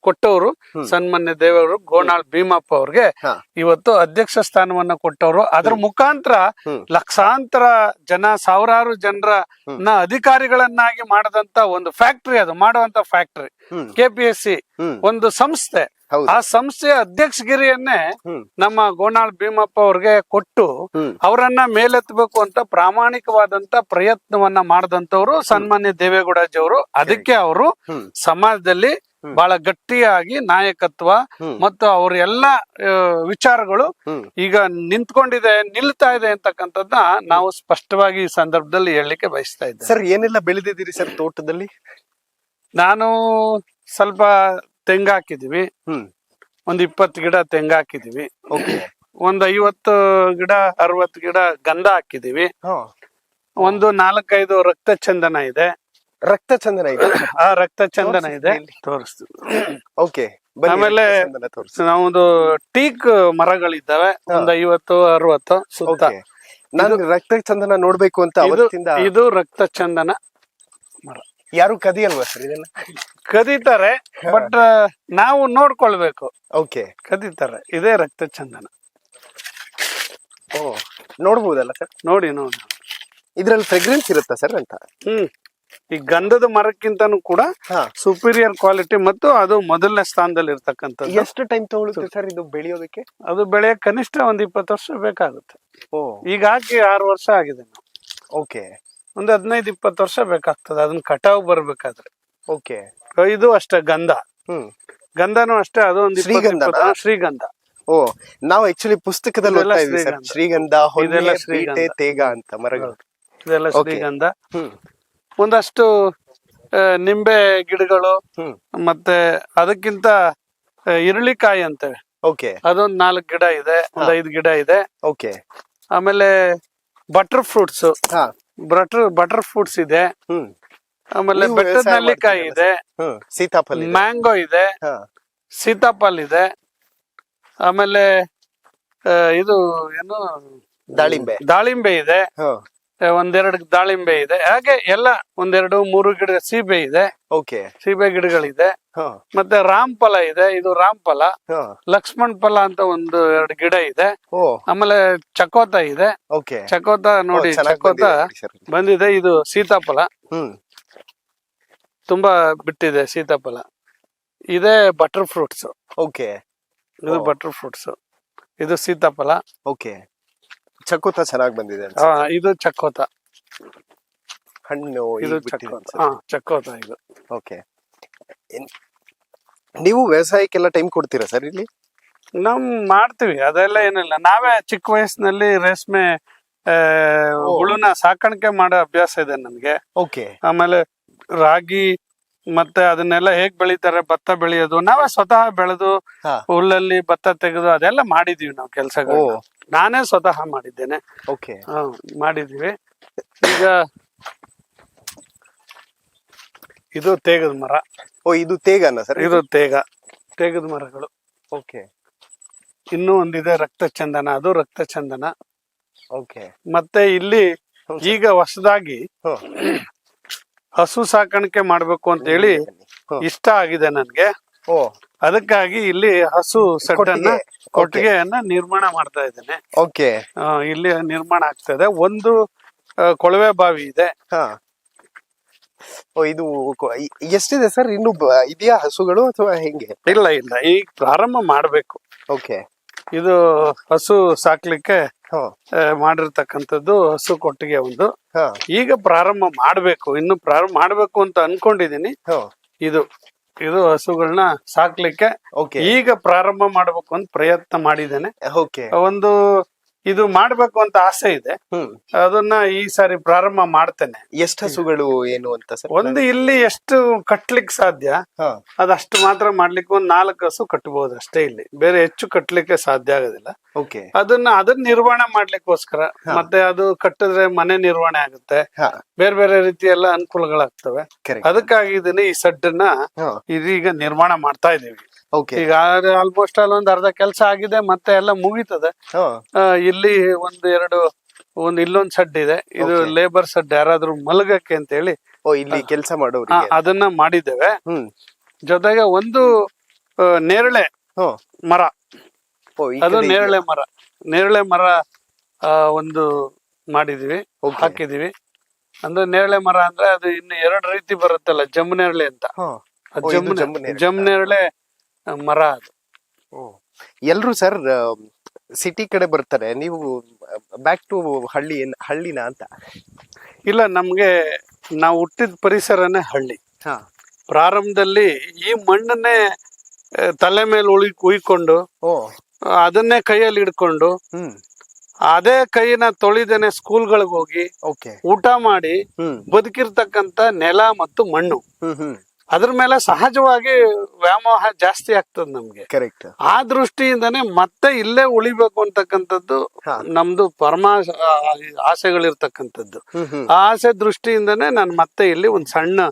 ಕೊಟ್ಟವರು ಸನ್ಮಾನ್ಯ ದೇವರು ಗೋನಾಳ್ ಭೀಮಪ್ಪ ಅವ್ರಿಗೆ ಇವತ್ತು ಅಧ್ಯಕ್ಷ ಸ್ಥಾನವನ್ನ ಕೊಟ್ಟವರು. ಅದ್ರ ಮುಖಾಂತರ ಲಕ್ಷಾಂತರ ಜನ, ಸಾವಿರಾರು ಜನರನ್ನ ಅಧಿಕಾರಿಗಳನ್ನಾಗಿ ಮಾಡದಂತ ಒಂದು ಫ್ಯಾಕ್ಟರಿ, ಅದು ಮಾಡುವಂತ ಫ್ಯಾಕ್ಟರಿ KPSC ಒಂದು ಸಂಸ್ಥೆ. ಆ ಸಂಸ್ಥೆಯ ಅಧ್ಯಕ್ಷಗಿರಿಯನ್ನೇ ನಮ್ಮ ಗೋನಾಳ್ ಭೀಮಪ್ಪ ಅವ್ರಿಗೆ ಕೊಟ್ಟು ಅವರನ್ನ ಮೇಲೆತ್ತಬೇಕು ಅಂತ ಪ್ರಾಮಾಣಿಕವಾದಂತ ಪ್ರಯತ್ನವನ್ನ ಮಾಡದಂತವ್ರು ಸನ್ಮಾನ್ಯ ದೇವೇಗೌಡಜಿ ಅವರು. ಅದಕ್ಕೆ ಅವರು ಸಮಾಜದಲ್ಲಿ ಬಹಳ ಗಟ್ಟಿಯಾಗಿ ನಾಯಕತ್ವ ಮತ್ತು ಅವ್ರ ಎಲ್ಲಾ ವಿಚಾರಗಳು ಈಗ ನಿಲ್ತಾ ಇದೆ ಅಂತಕ್ಕಂಥದ್ದನ್ನ ನಾವು ಸ್ಪಷ್ಟವಾಗಿ ಈ ಸಂದರ್ಭದಲ್ಲಿ ಹೇಳಲಿಕ್ಕೆ ಬಯಸ್ತಾ ಇದ್ದೇವೆ. ಸರ್, ಏನೆಲ್ಲ ಬೆಳೆದಿದ್ದೀರಿ ಸರ್ ತೋಟದಲ್ಲಿ? ನಾನು ಸ್ವಲ್ಪ ತೆಂಗು ಹಾಕಿದೀವಿ, ಒಂದ್ 20 ಗಿಡ ತೆಂಗು ಹಾಕಿದೀವಿ, ಒಂದ್ 50 ಗಿಡ 60 ಗಿಡ ಗಂಧ ಹಾಕಿದೀವಿ, ಒಂದು 4-5 ರಕ್ತ ಚಂದನ ಇದೆ. ರಕ್ತ ಚಂದನ ಇದೆ? ಆ ರಕ್ತ ಚಂದನ ಇದೆ, ತೋರಿಸ್ತೀವಿ. ಓಕೆ, ಆಮೇಲೆ ನಮ್ದು ಟೀಕ್ ಮರಗಳಿದ್ದಾವೆ, ಒಂದ್ 50-60 ಸುತ್ತ. ನಾನು ರಕ್ತ ಚಂದನ ನೋಡ್ಬೇಕು ಅಂತ ಅವತ್ತಿಂದ. ಇದು ರಕ್ತ ಚಂದನ ಮರ. ಯಾರು ಕದಿಯಲ್ವಾ ಸರ್ ಇದನ್ನ? ಕದೀತಾರೆ, ಬಟ್ ನಾವು ನೋಡ್ಕೊಳ್ಬೇಕು. ಓಕೆ, ಕದೀತಾರೆ. ಇದೇ ರಕ್ತ ಚಂದನ. ಓ, ನೋಡ್ಬೋದಲ್ಲ ಸರ್? ನೋಡಿ. ಇದ್ರಲ್ಲಿ ಫ್ರೆಗ್ರೆನ್ಸ್ ಇರುತ್ತಾ ಸರ್ ಅಂತ? ಈ ಗಂಧದ ಮರಕ್ಕಿಂತನೂ ಕೂಡ ಸುಪೀರಿಯರ್ ಕ್ವಾಲಿಟಿ ಮತ್ತು ಅದು ಮೊದಲನೇ ಸ್ಥಾನದಲ್ಲಿ ಇರ್ತಕ್ಕಂಥದ್ದು. ಎಷ್ಟು ಟೈಮ್ ತಗೊಳುತ್ತೆ ಸರ್ ಇದು ಬೆಳೆಯೋದಕ್ಕೆ? ಅದು ಬೆಳೆಯ ಕನಿಷ್ಠ ಒಂದ್ 20 ವರ್ಷ ಬೇಕಾಗುತ್ತೆ. ಈಗ ಹಾಕಿ 6 ವರ್ಷ ಆಗಿದೆ. ಓಕೆ, ಒಂದು 15-20 ವರ್ಷ ಬೇಕಾಗ್ತದೆ ಅದನ್ನ ಕಟಾವ್ ಬರ್ಬೇಕಾದ್ರೆ. ಓಕೆ, ಇದು ಅಷ್ಟೇ ಗಂಧ. ಗಂಧನೂ ಅಷ್ಟೇ, ಅದು ಒಂದು ಶ್ರೀಗಂಧ. ಓ, ನಾವು ಆಕ್ಚುಲಿ ಪುಸ್ತಕದಲ್ಲಿ ಓದ್ತಾ ಇದ್ವಿ ಸರ್, ಶ್ರೀಗಂಧ, ಹೊನ್ನೆ, ಬೀಟೆ, ತೇಗ ಅಂತ ಮರಗಳು. ಇದೆಲ್ಲ ಶ್ರೀಗಂಧ. ಒಂದಷ್ಟು ನಿಂಬೆ ಗಿಡಗಳು, ಮತ್ತೆ ಅದಕ್ಕಿಂತ ಇರಳಿಕಾಯಿ ಅಂತೇವೆ, ಅದೊಂದ್ 4 ಗಿಡ ಇದೆ, ಒಂದ್ 5 ಗಿಡ ಇದೆ. ಓಕೆ, ಆಮೇಲೆ ಬಟರ್ ಫ್ರೂಟ್ಸ್ ಇದೆ. ಆಮೇಲೆ ಬೆಟ್ಟದ ನೆಲ್ಲಿಕಾಯಿ ಇದೆ, ಸೀತಾಫಲ, ಮ್ಯಾಂಗೋ ಇದೆ, ಸೀತಾಫಲ್ ಇದೆ. ಆಮೇಲೆ ಇದು ಏನು, ದಾಳಿಂಬೆ ಇದೆ, 1-2 ದಾಳಿಂಬೆ ಇದೆ. ಹಾಗೆ ಎಲ್ಲ 1-2-3 ಗಿಡ ಸೀಬೆ ಇದೆ. ಸೀಬೆ ಗಿಡಗಳಿದೆ. ಮತ್ತೆ ರಾಮಫಲ ಇದೆ, ಇದು ರಾಮಫಲ. ಲಕ್ಷ್ಮಣ್ ಫಲ ಅಂತ 1-2 ಗಿಡ ಇದೆ. ಆಮೇಲೆ ಚಕೋತ ಇದೆ. ಚಕೋತ ನೋಡಿ, ಚಕೋತ ಬಂದಿದೆ. ಇದು ಸೀತಾಫಲ, ತುಂಬಾ ಬಿಟ್ಟಿದೆ ಸೀತಾಫಲ. ಇದೇ ಬಟರ್ ಫ್ರೂಟ್ಸ್. ಇದು ಬಟರ್ ಫ್ರೂಟ್ಸ್, ಇದು ಸೀತಾಫಲ. ಚಕೋತ ಚೆನ್ನಾಗಿ ಬಂದಿದೆ. ಇದು ಚಕೋತ ಹಣ್ಣು, ಇದು ಚಕೋತ ಇದು. ಓಕೆ, ನೀವು ವ್ಯವಸಾಯಕ್ಕೆಲ್ಲ ಟೈಮ್ ಕೊಡ್ತೀರಾ ಸರ್ ಇಲ್ಲಿ? ನಾವ್ ಮಾಡ್ತೀವಿ, ಅದೆಲ್ಲ ಏನಿಲ್ಲ. ನಾವೇ ಚಿಕ್ಕ ವಯಸ್ಸಿನಲ್ಲಿ ರೇಷ್ಮೆ ಹುಳುನ ಸಾಕಾಣಿಕೆ ಮಾಡೋ ಅಭ್ಯಾಸ ಇದೆ ನನ್ಗೆ. ಆಮೇಲೆ ರಾಗಿ ಮತ್ತೆ ಅದನ್ನೆಲ್ಲ ಹೇಗ್ ಬೆಳಿತಾರೆ, ಭತ್ತ ಬೆಳೆಯೋದು ನಾವೇ ಸ್ವತಃ ಬೆಳೆದು ಹುಲ್ಲಲ್ಲಿ ಭತ್ತ ತೆಗೆದು ಅದೆಲ್ಲ ಮಾಡಿದೀವಿ ನಾವು ಕೆಲಸಗಳು. ನಾನೇ ಸ್ವತಃ ಮಾಡಿದ್ದೇನೆ. ಮಾಡಿದೀವಿ. ಈಗ ಇದು ತೇಗದ ಮರ. ಇದು ತೇಗನ ಸರ್? ಇದು ತೇಗದ ಮರಗಳು. ಇನ್ನೂ ಒಂದಿದೆ ರಕ್ತ ಚಂದನ, ಅದು ರಕ್ತ ಚಂದನ. ಮತ್ತೆ ಇಲ್ಲಿ ಈಗ ಹೊಸದಾಗಿ ಹಸು ಸಾಕಾಣಿಕೆ ಮಾಡ್ಬೇಕು ಅಂತ ಹೇಳಿ ಇಷ್ಟ ಆಗಿದೆ ನನ್ಗೆ. ಅದಕ್ಕಾಗಿ ಇಲ್ಲಿ ಹಸು ಸೆಟ್ಟನ್ನ, ಕೊಟ್ಟಿಗೆಯನ್ನ ನಿರ್ಮಾಣ ಮಾಡ್ತಾ ಇದ್ದೇನೆ. ಇಲ್ಲಿ ನಿರ್ಮಾಣ ಆಗ್ತಾ ಇದೆ. ಒಂದು ಕೊಳವೆ ಬಾವಿ ಇದೆ. ಇದು ಎಷ್ಟಿದೆ ಸರ್? ಇನ್ನು ಇದೆಯಾ ಹಸುಗಳು ಅಥವಾ ಹೆಂಗೆ? ಇಲ್ಲ, ಈಗ ಪ್ರಾರಂಭ ಮಾಡ್ಬೇಕು. ಇದು ಹಸು ಸಾಕ್ಲಿಕ್ಕೆ ಮಾಡಿರ್ತಕ್ಕಂಥದ್ದು ಹಸು ಕೊಟ್ಟಿಗೆ ಒಂದು. ಈಗ ಪ್ರಾರಂಭ ಮಾಡ್ಬೇಕು, ಇನ್ನು ಪ್ರಾರಂಭ ಮಾಡ್ಬೇಕು ಅಂತ ಅನ್ಕೊಂಡಿದೀನಿ. ಇದು ಹಸುಗಳನ್ನ ಸಾಕ್ಲಿಕ್ಕೆ ಈಗ ಪ್ರಾರಂಭ ಮಾಡ್ಬೇಕು ಅಂತ ಪ್ರಯತ್ನ ಮಾಡಿದ್ದೇನೆ. ಒಂದು ಇದು ಮಾಡ್ಬೇಕು ಅಂತ ಆಸೆ ಇದೆ, ಅದನ್ನ ಈ ಸಾರಿ ಪ್ರಾರಂಭ ಮಾಡ್ತೇನೆ. ಎಷ್ಟು ಹಸುಗಳು ಏನು ಅಂತ ಸರ್? ಒಂದು ಇಲ್ಲಿ ಎಷ್ಟು ಕಟ್ಲಿಕ್ಕೆ ಸಾಧ್ಯ ಅದಷ್ಟು ಮಾತ್ರ ಮಾಡ್ಲಿಕ್ಕೆ ಒಂದು 4 ಹಸು ಕಟ್ಟಬಹುದು ಅಷ್ಟೇ. ಇಲ್ಲಿ ಬೇರೆ ಹೆಚ್ಚು ಕಟ್ಲಿಕ್ಕೆ ಸಾಧ್ಯ ಆಗೋದಿಲ್ಲ. ಅದನ್ನ ನಿರ್ವಹಣೆ ಮಾಡ್ಲಿಕ್ಕೋಸ್ಕರ, ಮತ್ತೆ ಅದು ಕಟ್ಟಿದ್ರೆ ಮನೆ ನಿರ್ವಹಣೆ ಆಗುತ್ತೆ, ಬೇರೆ ಬೇರೆ ರೀತಿಯ ಎಲ್ಲ ಅನುಕೂಲಗಳಾಗ್ತವೆ. ಅದಕ್ಕಾಗಿ ಇದನ್ನ ಈ ಸಡ್ಡನ್ನ ಇದೀಗ ನಿರ್ಮಾಣ ಮಾಡ್ತಾ ಇದೀವಿ. ಈಗ ಆಲ್ಮೋಸ್ಟ್ ಅಲ್ಲಿ ಒಂದು ಅರ್ಧ ಕೆಲಸ ಆಗಿದೆ, ಮತ್ತೆ ಎಲ್ಲ ಮುಗೀತದೆ. ಇಲ್ಲಿ ಇಲ್ಲೊಂದ್ ಸಡ್ ಇದೆ, ಇದು ಲೇಬರ್ ಸಡ್, ಯಾರಾದ್ರೂ ಮಲಗಕ್ಕೆ ಅಂತ ಹೇಳಿ ಓ ಇಲ್ಲಿ ಕೆಲಸ ಮಾಡೋರಿಗೆ. ಅದನ್ನ ಮಾಡಿದ್ದೇವೆ. ಹ್ಮ್. ಜೊತೆಗೆ ಒಂದು ನೇರಳೆ ಹ್ಮ್. ಮರ, ಓ ಈ ಅದು ಕಡೆ ನೇರಳೆ ಮರ ಒಂದು ಮಾಡಿದೀವಿ, Okay. ಹಾಕಿದೀವಿ. ಅಂದ್ರೆ ನೇರಳೆ ಮರ ಅಂದ್ರೆ ಅದು ಇನ್ನು 2 ರೀತಿ ಬರುತ್ತಲ್ಲ, ಜಮ್ ನೇರಳೆ ಅಂತ. ಹ್ಮ್. ಅದು ಓ, ಇದು ಜಮ್ ನೇರಳೆ ಮರ ಅದು. ಎಲ್ರು ಸರ್ ಸಿಟಿ ಕಡೆ ಬರ್ತಾರೆ, ನೀವು ಬ್ಯಾಕ್ ಟು ಹಳ್ಳಿನ ಅಂತ? ಇಲ್ಲ, ನಮ್ಗೆ ನಾವು ಹುಟ್ಟಿದ ಪರಿಸರನೇ ಹಳ್ಳಿ. ಹಾ. ಪ್ರಾರಂಭದಲ್ಲಿ ಈ ಮಣ್ಣನ್ನೇ ತಲೆ ಮೇಲೆ ಉಯ್ಕೊಂಡು ಓ. ಅದನ್ನೇ ಕೈಯಲ್ಲಿ ಹಿಡ್ಕೊಂಡು ಹ್ಮ್. ಅದೇ ಕೈನ ತೊಳಿದೇನೆ ಸ್ಕೂಲ್ಗಳಿಗೆ ಹೋಗಿ ಓಕೆ. ಊಟ ಮಾಡಿ ಹ್ಮ್. ಬದುಕಿರ್ತಕ್ಕಂತ ನೆಲ ಮತ್ತು ಮಣ್ಣು, ಹ್ಮ್. ಹ್ಮ್. ಅದ್ರ ಮೇಲೆ ಸಹಜವಾಗಿ ವ್ಯಾಮೋಹ ಜಾಸ್ತಿ ಆಗ್ತದ ನಮ್ಗೆ. ಕರೆಕ್ಟ್. ಆ ದೃಷ್ಟಿಯಿಂದನೇ ಮತ್ತೆ ಇಲ್ಲೇ ಉಳಿಬೇಕು ಅಂತಕ್ಕಂಥದ್ದು ಹಾ. ನಮ್ದು ಆಸೆಗಳಿರ್ತಕ್ಕಂಥದ್ದು. ಹ್ಮ್. ಹ್ಮ್. ಆ ಆಸೆ ದೃಷ್ಟಿಯಿಂದನೇ ನಾನು ಮತ್ತೆ ಇಲ್ಲಿ ಒಂದ್ ಸಣ್ಣ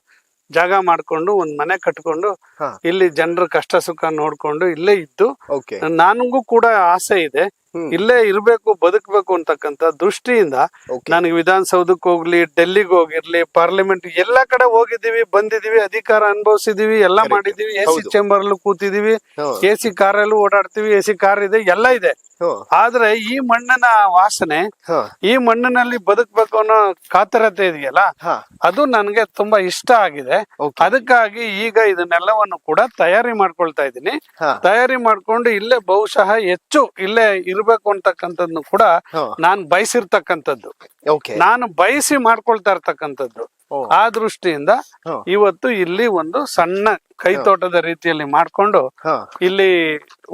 ಜಾಗ ಮಾಡ್ಕೊಂಡು ಒಂದ್ ಮನೆ ಕಟ್ಕೊಂಡು ಹಾ. ಇಲ್ಲಿ ಜನರ ಕಷ್ಟ ಸುಖ ನೋಡ್ಕೊಂಡು ಇಲ್ಲೇ ಇದ್ದು, ಓಕೆ. ನನಗೂ ಕೂಡ ಆಸೆ ಇದೆ ಹ್ಮ್. ಇಲ್ಲೇ ಇರ್ಬೇಕು, ಬದುಕಬೇಕು ಅಂತಕ್ಕಂಥ ದೃಷ್ಟಿಯಿಂದ Okay. ನನಗೆ ವಿಧಾನಸೌಧಕ್ಕೆ ಹೋಗ್ಲಿ, ಡೆಲ್ಲಿಗೆ ಹೋಗಿರ್ಲಿ, ಪಾರ್ಲಿಮೆಂಟ್ ಎಲ್ಲಾ ಕಡೆ ಹೋಗಿದೀವಿ, ಬಂದಿದೀವಿ, ಅಧಿಕಾರ ಅನುಭವಿಸಿದೀವಿ, ಎಲ್ಲಾ Correct. ಮಾಡಿದೀವಿ. AC ಹೌದು. ಚೇಂಬರ್ ಅಲ್ಲೂ ಕೂತಿದೀವಿ, ಹ್ಮ್. AC ಕಾರಲ್ಲೂ ಓಡಾಡ್ತೀವಿ, AC ಕಾರ್ ಇದೆ, ಎಲ್ಲ ಇದೆ. ಹ್ಮ್. ಆದ್ರೆ ಈ ಮಣ್ಣಿನ ವಾಸನೆ, ಹಾ. ಈ ಮಣ್ಣಿನಲ್ಲಿ ಬದುಕಬೇಕು ಅನ್ನೋ ಕಾತರತೆ ಇದೆಯಲ್ಲ, ಹಾ. ಅದು ನನ್ಗೆ ತುಂಬಾ ಇಷ್ಟ ಆಗಿದೆ. Okay. ಅದಕ್ಕಾಗಿ ಈಗ ಇದನ್ನೆಲ್ಲವನ್ನು ಕೂಡ ತಯಾರಿ ಮಾಡ್ಕೊಳ್ತಾ ಇದ್ದೀನಿ. ಹಾ. ತಯಾರಿ ಮಾಡ್ಕೊಂಡು ಇಲ್ಲೇ ಬಹುಶಃ ಹೆಚ್ಚು ಇಲ್ಲೇ ಇರ್ಬೇಕು ಅಂತಕ್ಕಂಥದ್ನು ಕೂಡ ಹಾ. ನಾನ್ ಬಯಸಿರ್ತಕ್ಕಂಥದ್ದು, ಓಕೆ. ನಾನು ಬಯಸಿ ಮಾಡ್ಕೊಳ್ತಾ ಇರ್ತಕ್ಕಂಥದ್ದು. ಓ. ಆ ದೃಷ್ಟಿಯಿಂದ ಹಾ. ಇವತ್ತು ಇಲ್ಲಿ ಒಂದು ಸಣ್ಣ ಕೈತೋಟದ ರೀತಿಯಲ್ಲಿ ಮಾಡ್ಕೊಂಡು ಹಾ. ಇಲ್ಲಿ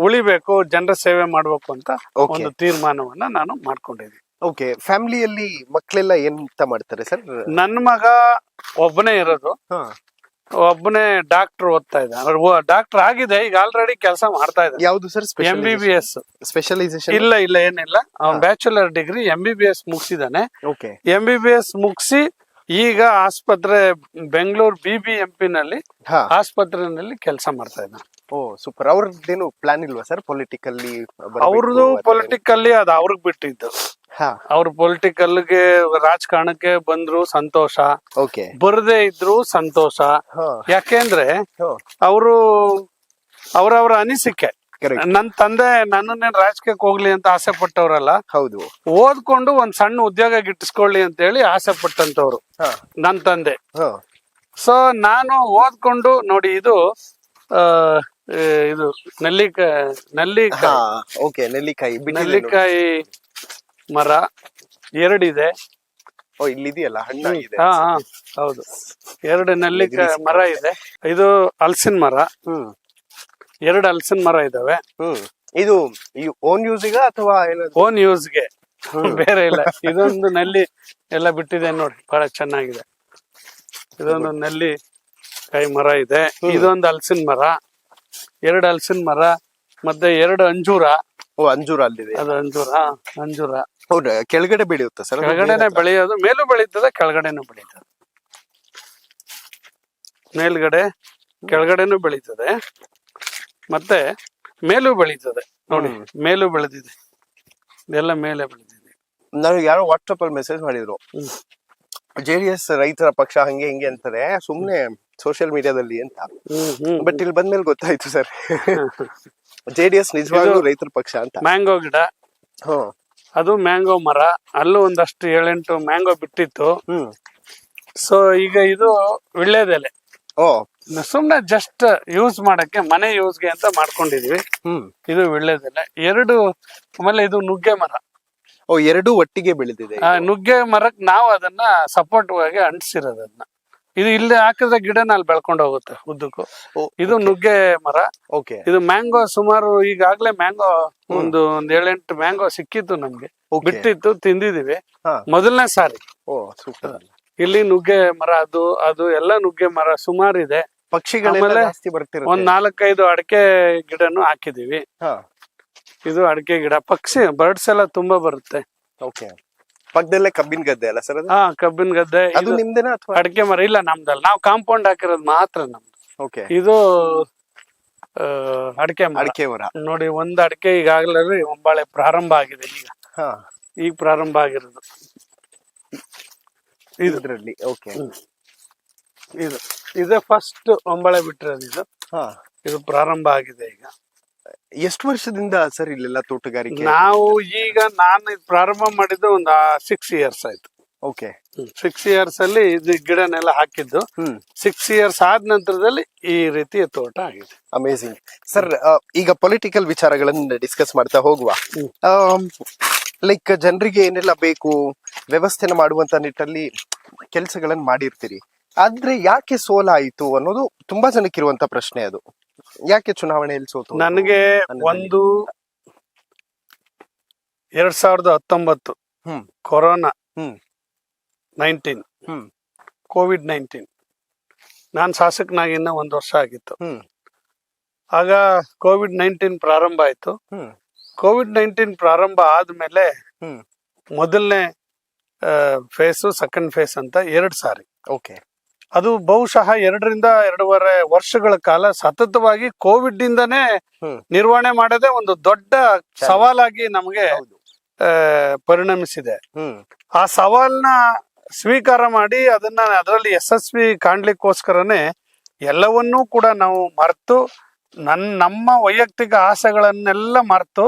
ಉಳಿಬೇಕು, ಜನರ ಸೇವೆ ಮಾಡ್ಬೇಕು ಅಂತ Okay. ಒಂದು ತೀರ್ಮಾನವನ್ನ ನಾನು ಮಾಡ್ಕೊಂಡಿದ್ದೀನಿ. ಓಕೆ. ಫ್ಯಾಮಿಲಿಯಲ್ಲಿ ಮಕ್ಕಳೆಲ್ಲ ಎಂತ ಮಾಡ್ತಾರೆ ಸರ್? ನನ್ನ ಮಗ ಒಬ್ಬನೇ ಇರೋದು, ಹಾ. ಒಬ್ಬನೇ ಡಾಕ್ಟರ್ ಓದ್ತಾ ಇದ್ದಾನೆ, ಡಾಕ್ಟರ್ ಆಗಿದೆ, ಈಗ ಆಲ್ರೆಡಿ ಕೆಲಸ ಮಾಡ್ತಾ ಇದ್ದಾನೆ. ಯಾವ್ದು ಸರ್? MBBS. ಸ್ಪೆಷಲೈಸೇಷನ್? ಇಲ್ಲ ಏನಿಲ್ಲ, ಅವ್ನ್ ಬ್ಯಾಚುಲರ್ ಡಿಗ್ರಿ MBBS ಮುಗಿಸಿದಾನೆ. ಓಕೆ. MBBS ಮುಗಿಸಿ ಈಗ ಆಸ್ಪತ್ರೆ ಬೆಂಗಳೂರು BBMP ನಲ್ಲಿ ಹಾ. ಆಸ್ಪತ್ರೆನಲ್ಲಿ ಕೆಲಸ ಮಾಡ್ತಾ ಇದ್ದಾನೆ. ಓ ಸೂಪರ್. ಅವ್ರದ್ದೇನು ಪ್ಲಾನ್ ಇಲ್ವಾ ಸರ್ ಪೊಲಿಟಿಕಲ್ಲಿ? ಅವ್ರದ್ದು ಪೊಲಿಟಿಕಲ್ಲಿ ಅದು ಅವ್ರಿಗೆ ಬಿಟ್ಟಿದ್ದು. ಹಾ. ಅವ್ರು ಪೊಲಿಟಿಕಲ್ಗೆ ರಾಜಕಾರಣಕ್ಕೆ ಬಂದ್ರು ಸಂತೋಷ, ಓಕೆ. ಬರದೇ ಇದ್ರು ಸಂತೋಷ. ಹಾ. ಯಾಕೆಂದ್ರೆ ಹಾ. ಅವರು ಅವರವರ ಅನಿಸಿಕೆ. Correct. ನನ್ ತಂದೆ ನನ್ನನ್ನೇನ್ ರಾಜಕೀಯಕ್ಕೆ ಹೋಗ್ಲಿ ಅಂತ ಆಸೆ ಪಟ್ಟವ್ರಲ್ಲ, ಹೌದು. ಓದ್ಕೊಂಡು ಒಂದ್ ಸಣ್ಣ ಉದ್ಯೋಗ ಗಿಟ್ಟಿಸ್ಕೊಳ್ಳಿ ಅಂತ ಹೇಳಿ ಆಸೆ ಪಟ್ಟಂತವ್ರು ಹಾ. ನನ್ ತಂದೆ. ಹಾ. ಸೊ ನಾನು ಓದ್ಕೊಂಡು ನೋಡಿ, ಇದು ಇದು ನೆಲ್ಲಿಕಾಯಿ ಹಾ. ಓಕೆ. ನೆಲ್ಲಿಕಾಯಿ ನೆಲ್ಲಿಕಾಯಿ ಮರ 2 ಇದೆ. ಓ ಇಲ್ಲಿದೆಯಲ್ಲ ಹಣ್ಣಾಗಿದೆ. ಹಾ ಹೌದು, 2 ನೆಲ್ಲಿಕಾಯಿ ಮರ ಇದೆ. ಇದು ಹಲಸಿನ ಮರ, ಹ್ಮ್. 2 ಹಲಸಿನ ಮರ ಇದಾವೆ. ಹ್ಮ್. ಇದು ಓನ್ ಯೂಸಿಗ ಅಥವಾ ಏನಾದ್ರು? ಓನ್ ಯೂಸ್ಗೆ, ಬೇರೆ ಇಲ್ಲ. ಇದೊಂದು ನಲ್ಲಿ ಎಲ್ಲ ಬಿಟ್ಟಿದೆ ನೋಡಿ, ಬಹಳ ಚೆನ್ನಾಗಿದೆ. ಇದೊಂದು ನಲ್ಲಿ ಕಾಯಿ ಮರ ಇದೆ. ಇದೊಂದು ಹಲಸಿನ ಮರ, 2 ಹಲಸಿನ ಮರ, ಮತ್ತೆ 2 ಅಂಜೂರ. ಓ ಅಂಜೂರ ಅಲ್ಲಿದೆ. ಅದು ಅಂಜೂರ ಹೌದಾ? ಕೆಳಗಡೆ ಬೆಳೆಯುತ್ತಾ ಸರ್? ಕೆಳಗಡೆನೆ ಬೆಳೆಯೋದು, ಮೇಲೂ ಬೆಳೀತದೆ, ಕೆಳಗಡೆನೂ ಬೆಳೀತದೆ. ಮೇಲ್ಗಡೆ ಕೆಳಗಡೆನೂ ಬೆಳೀತದೆ, ಮತ್ತೆ ಮೇಲೂ ಬೆಳೀತದೆ ನೋಡಿ. ಮೇಲೂ ಬೆಳೆದಿದೆ, ಇದೆಲ್ಲ ಮೇಲೆ ಬೆಳೆದಿದೆ. ನನಗೆ ಯಾರೋ ವಾಟ್ಸಪ್ ಅಲ್ಲಿ ಮೆಸೇಜ್ ಮಾಡಿದ್ರು, JDS ರೈತರ ಪಕ್ಷ ಹಂಗೆ ಹಿಂಗೆ ಅಂತಾರೆ ಸುಮ್ನೆ ಸೋಷಿಯಲ್ ಮೀಡಿಯಾದಲ್ಲಿ ಅಂತ. ಬಟ್ ಇಲ್ಲಿ ಬಂದ್ಮೇಲೆ ಗೊತ್ತಾಯ್ತು ಸರ್, JDS ನಿಜವಾಗ್ಲೂ ರೈತರ ಪಕ್ಷ ಅಂತ. ಮ್ಯಾಂಗೋ ಗಿಡ, ಅದು ಮ್ಯಾಂಗೋ ಮರ, ಅಲ್ಲೂ ಒಂದಷ್ಟು 7-8 ಮ್ಯಾಂಗೋ ಬಿಟ್ಟಿತ್ತು. ಸೊ ಈಗ ಇದು ವಿಳ್ಳೆದೆಲೆ. ಓ ಸುಮ್ನೆ ಜಸ್ಟ್ ಯೂಸ್ ಮಾಡಕ್ಕೆ, ಮನೆ ಯೂಸ್ಗೆ ಅಂತ ಮಾಡ್ಕೊಂಡಿದೀವಿ. ಇದು ವಿಳ್ಳೆದೆಲೆ 2. ಆಮೇಲೆ ಇದು ನುಗ್ಗೆ ಮರ. ಓ 2 ಒಟ್ಟಿಗೆ ಬೆಳೆದಿದೆ. ನುಗ್ಗೆ ಮರಕ್ ನಾವು ಅದನ್ನ ಸಪೋರ್ಟ್ ಆಗಿ ಅಂಟಿಸಿರೋದನ್ನ. ಇದು ಇಲ್ಲಿ ಹಾಕಿದ್ರೆ ಗಿಡನ ಅಲ್ಲಿ ಬೆಳ್ಕೊಂಡು ಹೋಗುತ್ತೆ ಉದ್ದಕ್ಕೂ. ಇದು ನುಗ್ಗೆ ಮರ. ಓಕೆ. ಇದು ಮ್ಯಾಂಗೋ ಸುಮಾರು ಈಗಾಗ್ಲೇ ಮ್ಯಾಂಗೋ ಒಂದು 7-8 ಮ್ಯಾಂಗೋ ಸಿಕ್ಕಿತ್ತು ನಮ್ಗೆ, ಬಿಟ್ಟಿತ್ತು, ತಿಂದಿದೀವಿ ಮೊದಲನೇ ಸಾರಿ. ಓ ಸೂಪರ್. ಇಲ್ಲಿ ನುಗ್ಗೆ ಮರ, ಅದು ಎಲ್ಲ ನುಗ್ಗೆ ಮರ ಸುಮಾರಿದೆ. ಪಕ್ಷಿಗಳೆಲ್ಲ ಜಾಸ್ತಿ ಬರ್ತಿರುತ್ತೆ. ಒಂದ್ 4-5 ಅಡಕೆ ಗಿಡನು ಹಾಕಿದೀವಿ. ಇದು ಅಡಕೆ ಗಿಡ. ಬರ್ಡ್ಸ್ ಎಲ್ಲ ತುಂಬಾ ಬರುತ್ತೆ. ಓಕೆ. ಪಕ್ಕದಲ್ಲೇ ಕಬ್ಬಿನ ಗದ್ದೆ ಅಲ್ಲ ಸರ್? ಹಾ, ಕಬ್ಬಿನ ಗದ್ದೆ. ಅದು ನಿಮ್ದೇನಾ ಅಥವಾ? ಅಡಕೆ ಮರ ಇಲ್ಲ, ನಮ್ದಲ್ಲ. ನಾವು ಕಾಂಪೌಂಡ್ ಹಾಕಿರೋದು ಮಾತ್ರ ನಮ್ದು. ಓಕೆ. ಇದು ಅಡಕೆ ಮರ ನೋಡಿ. ಒಂದ್ ಅಡಕೆ ಈಗಾಗಲೇ ಒಂಬಾಳೆ ಪ್ರಾರಂಭ ಆಗಿದೆ. ಈಗ ಪ್ರಾರಂಭ ಆಗಿರೋದು ಇದ್ರಲ್ಲಿ. ಓಕೆ. ಇದು ಫಸ್ಟ್ ಒಂಬಳೆ ಬಿಟ್ಟಿರೋದು ಇದು. ಹಾ. ಇದು ಪ್ರಾರಂಭ ಆಗಿದೆ ಈಗ. ಎಷ್ಟು ವರ್ಷದಿಂದ ಸರ್ ಇಲ್ಲೆಲ್ಲ ತೋಟಗಾರಿಕೆ? ನಾವು ಈಗ ನಾನು ಇದು ಪ್ರಾರಂಭ ಮಾಡಿದ್ದು ಒಂದು 6 years ಆಯ್ತು. ಓಕೆ. 6 years ಅಲ್ಲಿ ಇದು ಗಿಡನೆಲ್ಲ ಹಾಕಿದ್ದು. 6 years ಆದ ನಂತರದಲ್ಲಿ ಈ ರೀತಿಯ ತೋಟ ಆಗಿದೆ. Amazing sir. ಈಗ ಪೊಲಿಟಿಕಲ್ ವಿಚಾರಗಳನ್ನ ಡಿಸ್ಕಸ್ ಮಾಡ್ತಾ ಹೋಗುವ. ಲೈಕ್ ಜನರಿಗೆ ಏನೆಲ್ಲ ಬೇಕು ವ್ಯವಸ್ಥೆನ ಮಾಡುವಂತ ನಿಟ್ಟಲ್ಲಿ ಕೆಲಸಗಳನ್ನ ಮಾಡಿರ್ತೀರಿ, ಆದ್ರೆ ಯಾಕೆ ಸೋಲಾಯಿತು ಅನ್ನೋದು ತುಂಬಾ ಜನಕ್ಕಿರುವಂತ ಪ್ರಶ್ನೆ. ಅದು ಯಾಕೆ ಚುನಾವಣೆಯಲ್ಲಿ ಸೋತು? ನನಗೆ ಒಂದು 2019 ಕೊರೋನಾ 19 COVID-19 ನಾನು ಶಾಸಕನಾಗಿನ್ನ 1 ವರ್ಷ ಆಗಿತ್ತು. ಆಗ COVID-19 ಪ್ರಾರಂಭ ಆಯ್ತು. COVID-19 ಪ್ರಾರಂಭ ಆದ್ಮೇಲೆ ಮೊದಲನೇ ಫೇಸು, ಸೆಕೆಂಡ್ ಫೇಸ್ ಅಂತ 2 ಸಾರಿ. ಓಕೆ. ಅದು ಬಹುಶಃ 2 ರಿಂದ 2.5 ವರ್ಷಗಳ ಕಾಲ ಸತತವಾಗಿ ಕೋವಿಡ್ ಇಂದಾನೇ ನಿರ್ವಹಣೆ ಮಾಡೋದೇ ಒಂದು ದೊಡ್ಡ ಸವಾಲಾಗಿ ನಮಗೆ ಪರಿಣಮಿಸಿದೆ. ಆ ಸವಾಲ್ನ ಸ್ವೀಕಾರ ಮಾಡಿ ಅದರಲ್ಲಿ ಯಶಸ್ವಿ ಕಾಣ್ಲಿಕ್ಕೋಸ್ಕರನೇ ಎಲ್ಲವನ್ನೂ ಕೂಡ ನಾವು ಮರೆತು ನಮ್ಮ ವೈಯಕ್ತಿಕ ಆಸೆಗಳನ್ನೆಲ್ಲ ಮರೆತು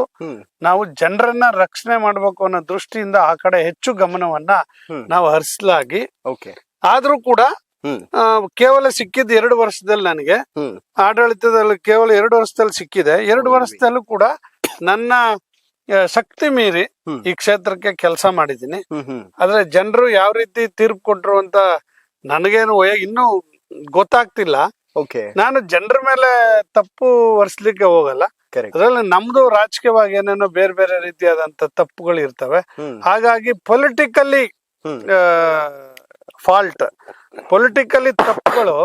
ನಾವು ಜನರನ್ನ ರಕ್ಷಣೆ ಮಾಡ್ಬೇಕು ಅನ್ನೋ ದೃಷ್ಟಿಯಿಂದ ಆ ಕಡೆ ಹೆಚ್ಚು ಗಮನವನ್ನ ನಾವು ಹರಿಸಲಾಗಿ, ಆದ್ರೂ ಕೂಡ ಕೇವಲ ಸಿಕ್ಕಿದ್ದು 2 ವರ್ಷದಲ್ಲಿ ನನಗೆ ಆಡಳಿತದಲ್ಲಿ ಕೇವಲ 2 ವರ್ಷದಲ್ಲಿ ಸಿಕ್ಕಿದೆ. 2 ವರ್ಷದಲ್ಲೂ ಕೂಡ ನನ್ನ ಶಕ್ತಿ ಮೀರಿ ಈ ಕ್ಷೇತ್ರಕ್ಕೆ ಕೆಲಸ ಮಾಡಿದ್ದೀನಿ. ಆದ್ರೆ ಜನರು ಯಾವ ರೀತಿ ತೀರ್ಪು ಕೊಟ್ರು ಅಂತ ನನಗೇನು ಇನ್ನೂ ಗೊತ್ತಾಗ್ತಿಲ್ಲ. ನಾನು ಜನರ ಮೇಲೆ ತಪ್ಪು ಹೊರಿಸ್ಲಿಕ್ಕೆ ಹೋಗಲ್ಲ. ಅದ್ರಲ್ಲಿ ನಮ್ದು ರಾಜಕೀಯವಾಗಿ ಏನೇನೋ ಬೇರೆ ಬೇರೆ ರೀತಿಯಾದಂತ ತಪ್ಪುಗಳು ಇರ್ತವೆ. ಹಾಗಾಗಿ ಪೊಲಿಟಿಕಲಿ ಫಾಲ್ಟ್, ಪೊಲಿಟಿಕಲಿ ತಪ್ಪುಗಳು,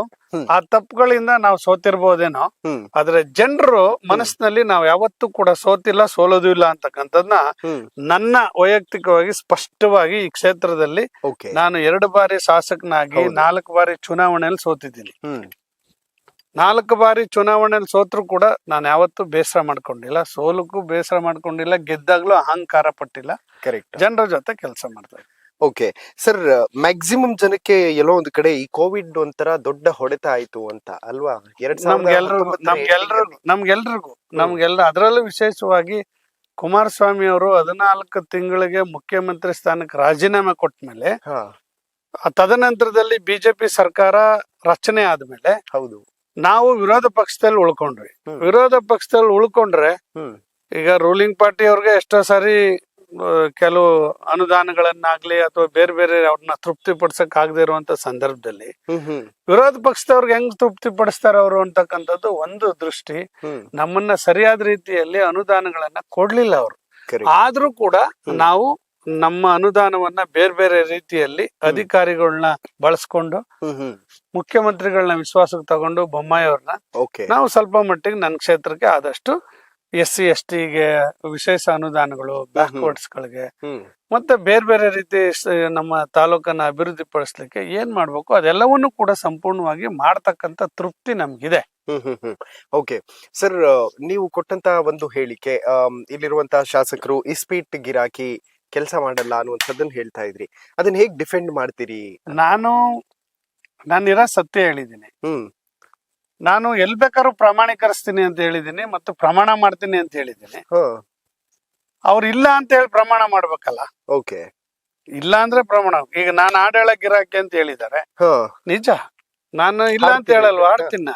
ಆ ತಪ್ಪುಗಳಿಂದ ನಾವು ಸೋತಿರ್ಬೋದೇನೋ, ಆದ್ರೆ ಜನರು ಮನಸ್ಸಿನಲ್ಲಿ ನಾವು ಯಾವತ್ತೂ ಕೂಡ ಸೋತಿಲ್ಲ, ಸೋಲೋದು ಇಲ್ಲ ಅಂತಕ್ಕಂಥದ್ನ ನನ್ನ ವೈಯಕ್ತಿಕವಾಗಿ ಸ್ಪಷ್ಟವಾಗಿ ಈ ಕ್ಷೇತ್ರದಲ್ಲಿ ನಾನು 2 ಬಾರಿ ಶಾಸಕನಾಗಿ 4 ಬಾರಿ ಚುನಾವಣೆಯಲ್ಲಿ ಸೋತಿದ್ದೀನಿ. 4 ಬಾರಿ ಚುನಾವಣೆಯಲ್ಲಿ ಸೋತ್ರು ಕೂಡ ನಾನು ಯಾವತ್ತೂ ಬೇಸರ ಮಾಡ್ಕೊಂಡಿಲ್ಲ, ಸೋಲಕ್ಕೂ ಬೇಸರ ಮಾಡ್ಕೊಂಡಿಲ್ಲ, ಗೆದ್ದಾಗ್ಲೂ ಅಹಂಕಾರ ಪಟ್ಟಿಲ್ಲ. ಜನರ ಜೊತೆ ಕೆಲಸ ಮಾಡ್ತಾ ಇದ್ದೀನಿ. ಓಕೆ ಸರ್, ಮ್ಯಾಕ್ಸಿಮಮ್ ಜನಕ್ಕೆ ಎಲ್ಲೋ ಒಂದು ಕಡೆ ಈ ಕೋವಿಡ್ ಒಂಥರ ದೊಡ್ಡ ಹೊಡೆತ ಆಯ್ತು ಅಂತ ಅಲ್ವಾ? ನಮ್ಗೆಲ್ರಿಗೂ ಅದರಲ್ಲೂ ವಿಶೇಷವಾಗಿ ಕುಮಾರಸ್ವಾಮಿ ಅವರು 14 ತಿಂಗಳಿಗೆ ಮುಖ್ಯಮಂತ್ರಿ ಸ್ಥಾನಕ್ಕೆ ರಾಜೀನಾಮೆ ಕೊಟ್ಮೇಲೆ, ತದನಂತರದಲ್ಲಿ ಬಿಜೆಪಿ ಸರ್ಕಾರ ರಚನೆ ಆದ್ಮೇಲೆ ನಾವು ವಿರೋಧ ಪಕ್ಷದಲ್ಲಿ ಉಳ್ಕೊಂಡ್ವಿ. ವಿರೋಧ ಪಕ್ಷದಲ್ಲಿ ಉಳ್ಕೊಂಡ್ರೆ ಈಗ ರೂಲಿಂಗ್ ಪಾರ್ಟಿ ಅವ್ರಿಗೆ ಎಷ್ಟೋ ಸಾರಿ ಕೆಲವು ಅನುದಾನಗಳನ್ನಾಗ್ಲಿ ಅಥವಾ ಬೇರೆ ಬೇರೆ ಅವ್ರನ್ನ ತೃಪ್ತಿ ಪಡಿಸಕ್ ಆಗದೆ ಇರುವಂತ ಸಂದರ್ಭದಲ್ಲಿ ವಿರೋಧ ಪಕ್ಷದವ್ರಿಗೆ ಹೆಂಗ್ ತೃಪ್ತಿ ಪಡಿಸ್ತಾರ ಅವರು ಅಂತಕ್ಕಂಥದ್ದು ಒಂದು ದೃಷ್ಟಿ. ನಮ್ಮನ್ನ ಸರಿಯಾದ ರೀತಿಯಲ್ಲಿ ಅನುದಾನಗಳನ್ನ ಕೊಡ್ಲಿಲ್ಲ ಅವರು. ಆದ್ರೂ ಕೂಡ ನಾವು ನಮ್ಮ ಅನುದಾನವನ್ನ ಬೇರೆ ಬೇರೆ ರೀತಿಯಲ್ಲಿ ಅಧಿಕಾರಿಗಳನ್ನ ಬಳಸ್ಕೊಂಡು ಮುಖ್ಯಮಂತ್ರಿಗಳನ್ನ ವಿಶ್ವಾಸಕ್ಕೆ ತಗೊಂಡು ಬೊಮ್ಮಾಯಿ ಅವ್ರನ್ನ ನಾವು ಸ್ವಲ್ಪ ಮಟ್ಟಿಗೆ ನನ್ನ ಕ್ಷೇತ್ರಕ್ಕೆ ಆದಷ್ಟು SC STಗೆ ವಿಶೇಷ ಅನುದಾನಗಳು, ಬ್ಯಾಕ್ವರ್ಡ್ಸ್ ಗಳಿಗೆ ಮತ್ತೆ ಬೇರೆ ಬೇರೆ ರೀತಿ ನಮ್ಮ ತಾಲೂಕನ್ನ ಅಭಿವೃದ್ಧಿ ಪಡಿಸ್ಲಿಕ್ಕೆ ಏನ್ ಮಾಡ್ಬೇಕು ಅದೆಲ್ಲವನ್ನೂ ಕೂಡ ಸಂಪೂರ್ಣವಾಗಿ ಮಾಡ್ತಕ್ಕಂತ ತೃಪ್ತಿ ನಮ್ಗಿದೆ. ಓಕೆ ಸರ್, ನೀವು ಕೊಟ್ಟಂತ ಒಂದು ಹೇಳಿಕೆ, ಇಲ್ಲಿರುವಂತಹ ಶಾಸಕರು ಇಸ್ಪೀಟ್ ಗಿರಾಕಿ ಕೆಲಸ ಮಾಡಲ್ಲ ಅನ್ನುವಂಥದ್ದನ್ನ ಹೇಳ್ತಾ ಇದ್ರಿ, ಅದನ್ನ ಹೇಗ್ ಡಿಫೆಂಡ್ ಮಾಡ್ತೀರಿ? ನಾನಿರೋ ಸತ್ಯ ಹೇಳಿದ್ದೀನಿ. ನಾನು ಎಲ್ ಬೇಕಾದ್ರೂ ಪ್ರಾಮಾಣೀಕರಿಸ್ತೀನಿ ಅಂತ ಹೇಳಿದೀನಿ ಮತ್ತು ಪ್ರಮಾಣ ಮಾಡ್ತೀನಿ ಅಂತ ಹೇಳಿದ್ದೀನಿ. ಅವ್ರು ಇಲ್ಲ ಅಂತ ಹೇಳಿ ಪ್ರಮಾಣ ಮಾಡ್ಬೇಕಲ್ಲ. ಇಲ್ಲ ಅಂದ್ರೆ ಪ್ರಮಾಣ. ಈಗ ನಾನು ಹಾಡು ಗಿರಾಕಿ ಅಂತ ಹೇಳಿದ್ದಾರೆ, ನಿಜ. ನಾನು ಇಲ್ಲ ಅಂತ ಹೇಳಲ್ವ, ಹಾಡ್ತೀನಿ.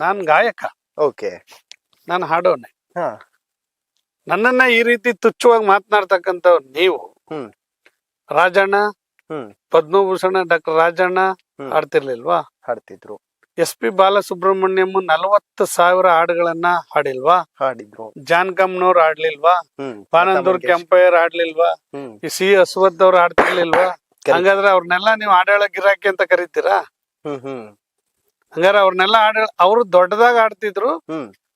ನಾನು ಗಾಯಕ, ನಾನು ಹಾಡೋನೆ. ನನ್ನನ್ನ ಈ ರೀತಿ ತುಚ್ಛವಾಗಿ ಮಾತನಾಡ್ತಕ್ಕಂಥವ್ರು ನೀವು. ರಾಜಣ್ಣ, ಪದ್ಮಭೂಷಣ ಡಾಕ್ಟರ್ ರಾಜಣ್ಣ ಹಾಡ್ತಿರ್ಲಿಲ್ವಾ? ಹಾಡ್ತಿದ್ರು. SP ಬಾಲಸುಬ್ರಹ್ಮಣ್ಯಂ 40,000 ಹಾಡುಗಳನ್ನ ಹಾಡಿಲ್ವಾ? ಹಾಡಿದ್ರು. ಜಾನ್ಕಮ್ನವ್ರು ಹಾಡ್ಲಿಲ್ವಾ? ಪಾನಂದೂರ್ ಕೆಂಪಯ್ಯರ್ ಹಾಡ್ಲಿಲ್ವಾ? C ಅಶ್ವಥ್ ಅವ್ರು ಹಾಡ್ತಿರ್ಲಿಲ್ವಾ? ಹಂಗಾದ್ರೆ ಅವ್ರನ್ನೆಲ್ಲ ನೀವು ಹಾಡೇಳ ಗಿರಾಕಿ ಅಂತ ಕರಿತೀರಾ? ಹಂಗಾರೆ ಅವ್ರನ್ನೆಲ್ಲ ಅವ್ರು ದೊಡ್ಡದಾಗ ಆಡ್ತಿದ್ರು,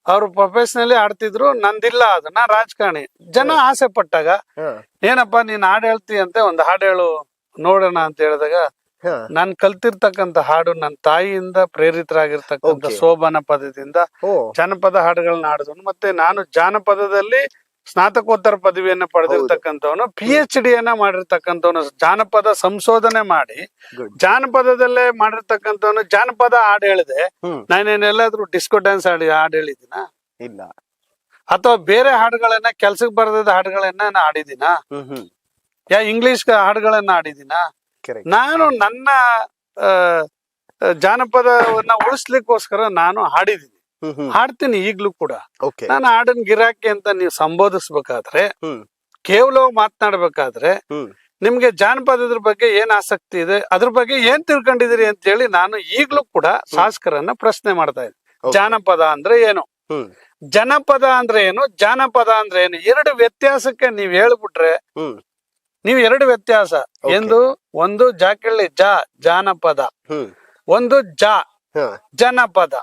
ಅವ್ರು ಪ್ರೊಫೆಷನಲಿ ಆಡ್ತಿದ್ರು. ನಂದಿಲ್ಲ, ಅದನ್ನ ರಾಜಕಾರಣಿ. ಜನ ಆಸೆ ಪಟ್ಟಾಗ ಏನಪ್ಪಾ ನೀನ್ ಹಾಡು ಹೇಳ್ತೀಯಂತೆ, ಒಂದು ಹಾಡು ಹೇಳು ನೋಡೋಣ ಅಂತ ಹೇಳಿದಾಗ ನಾನ್ ಕಲ್ತಿರ್ತಕ್ಕಂಥ ಹಾಡು ನನ್ನ ತಾಯಿಯಿಂದ ಪ್ರೇರಿತರಾಗಿರ್ತಕ್ಕಂಥ ಸೋಬಾನ ಪದದಿಂದ ಜನಪದ ಹಾಡುಗಳನ್ನ ಹಾಡಿದ್ರು. ಮತ್ತೆ ನಾನು ಜಾನಪದದಲ್ಲಿ ಸ್ನಾತಕೋತ್ತರ ಪದವಿಯನ್ನ ಪಡೆದಿರ್ತಕ್ಕಂಥವನು PhD ಯನ್ನ ಮಾಡಿರ್ತಕ್ಕಂಥವನು, ಜಾನಪದ ಸಂಶೋಧನೆ ಮಾಡಿ Good. ಜಾನಪದದಲ್ಲೇ ಮಾಡಿರ್ತಕ್ಕಂಥವನು. ಜಾನಪದ ಹಾಡು ಹೇಳಿದೆ, ನಾನೇನೆಲ್ಲಾದ್ರೂ ಡಿಸ್ಕೋ ಡ್ಯಾನ್ಸ್ ಹಾಡು ಹೇಳಿದಿನ, ಇಲ್ಲ. ಅಥವಾ ಬೇರೆ ಹಾಡುಗಳನ್ನ ಕೆಲ್ಸಕ್ಕೆ ಬರೆದ ಹಾಡುಗಳನ್ನ ನಾನು ಹಾಡಿದಿನ, ಇಂಗ್ಲಿಷ್ ಹಾಡುಗಳನ್ನ ಹಾಡಿದಿನ? Correct. ನಾನು ನನ್ನ ಜಾನಪದವನ್ನ ಉಳಿಸ್ಲಿಕ್ಕೋಸ್ಕರ ನಾನು ಹಾಡಿದೀನಿ, ಹಾಡ್ತೀನಿ ಈಗ್ಲೂ ಕೂಡ. ಓಕೆ. ನಾನು ಹಾಡಿನ ಗಿರಾಕಿ ಅಂತ ನೀವು ಸಂಬೋಧಿಸ್ಬೇಕಾದ್ರೆ, ಕೇವಲವಾಗಿ ಮಾತನಾಡ್ಬೇಕಾದ್ರೆ, ನಿಮ್ಗೆ ಜಾನಪದದ ಬಗ್ಗೆ ಏನ್ ಆಸಕ್ತಿ ಇದೆ, ಅದ್ರ ಬಗ್ಗೆ ಏನ್ ತಿಳ್ಕೊಂಡಿದಿರಿ ಅಂತ ಹೇಳಿ ನಾನು ಈಗ್ಲೂ ಕೂಡ ಶಾಸಕರನ್ನ ಪ್ರಶ್ನೆ ಮಾಡ್ತಾ ಇದ್ದೀನಿ. ಜಾನಪದ ಅಂದ್ರೆ ಏನು, ಜನಪದ ಅಂದ್ರೆ ಏನು, ಜಾನಪದ ಅಂದ್ರೆ ಏನು? ಎರಡು ವ್ಯತ್ಯಾಸಕ್ಕೆ ನೀವ್ ಹೇಳ್ಬಿಟ್ರೆ, ನೀವು ಎರಡು ವ್ಯತ್ಯಾಸ ಎಂದು, ಒಂದು ಜಾಕಳ್ಳಿ ಜಾನಪದ, ಒಂದು ಜನಪದ,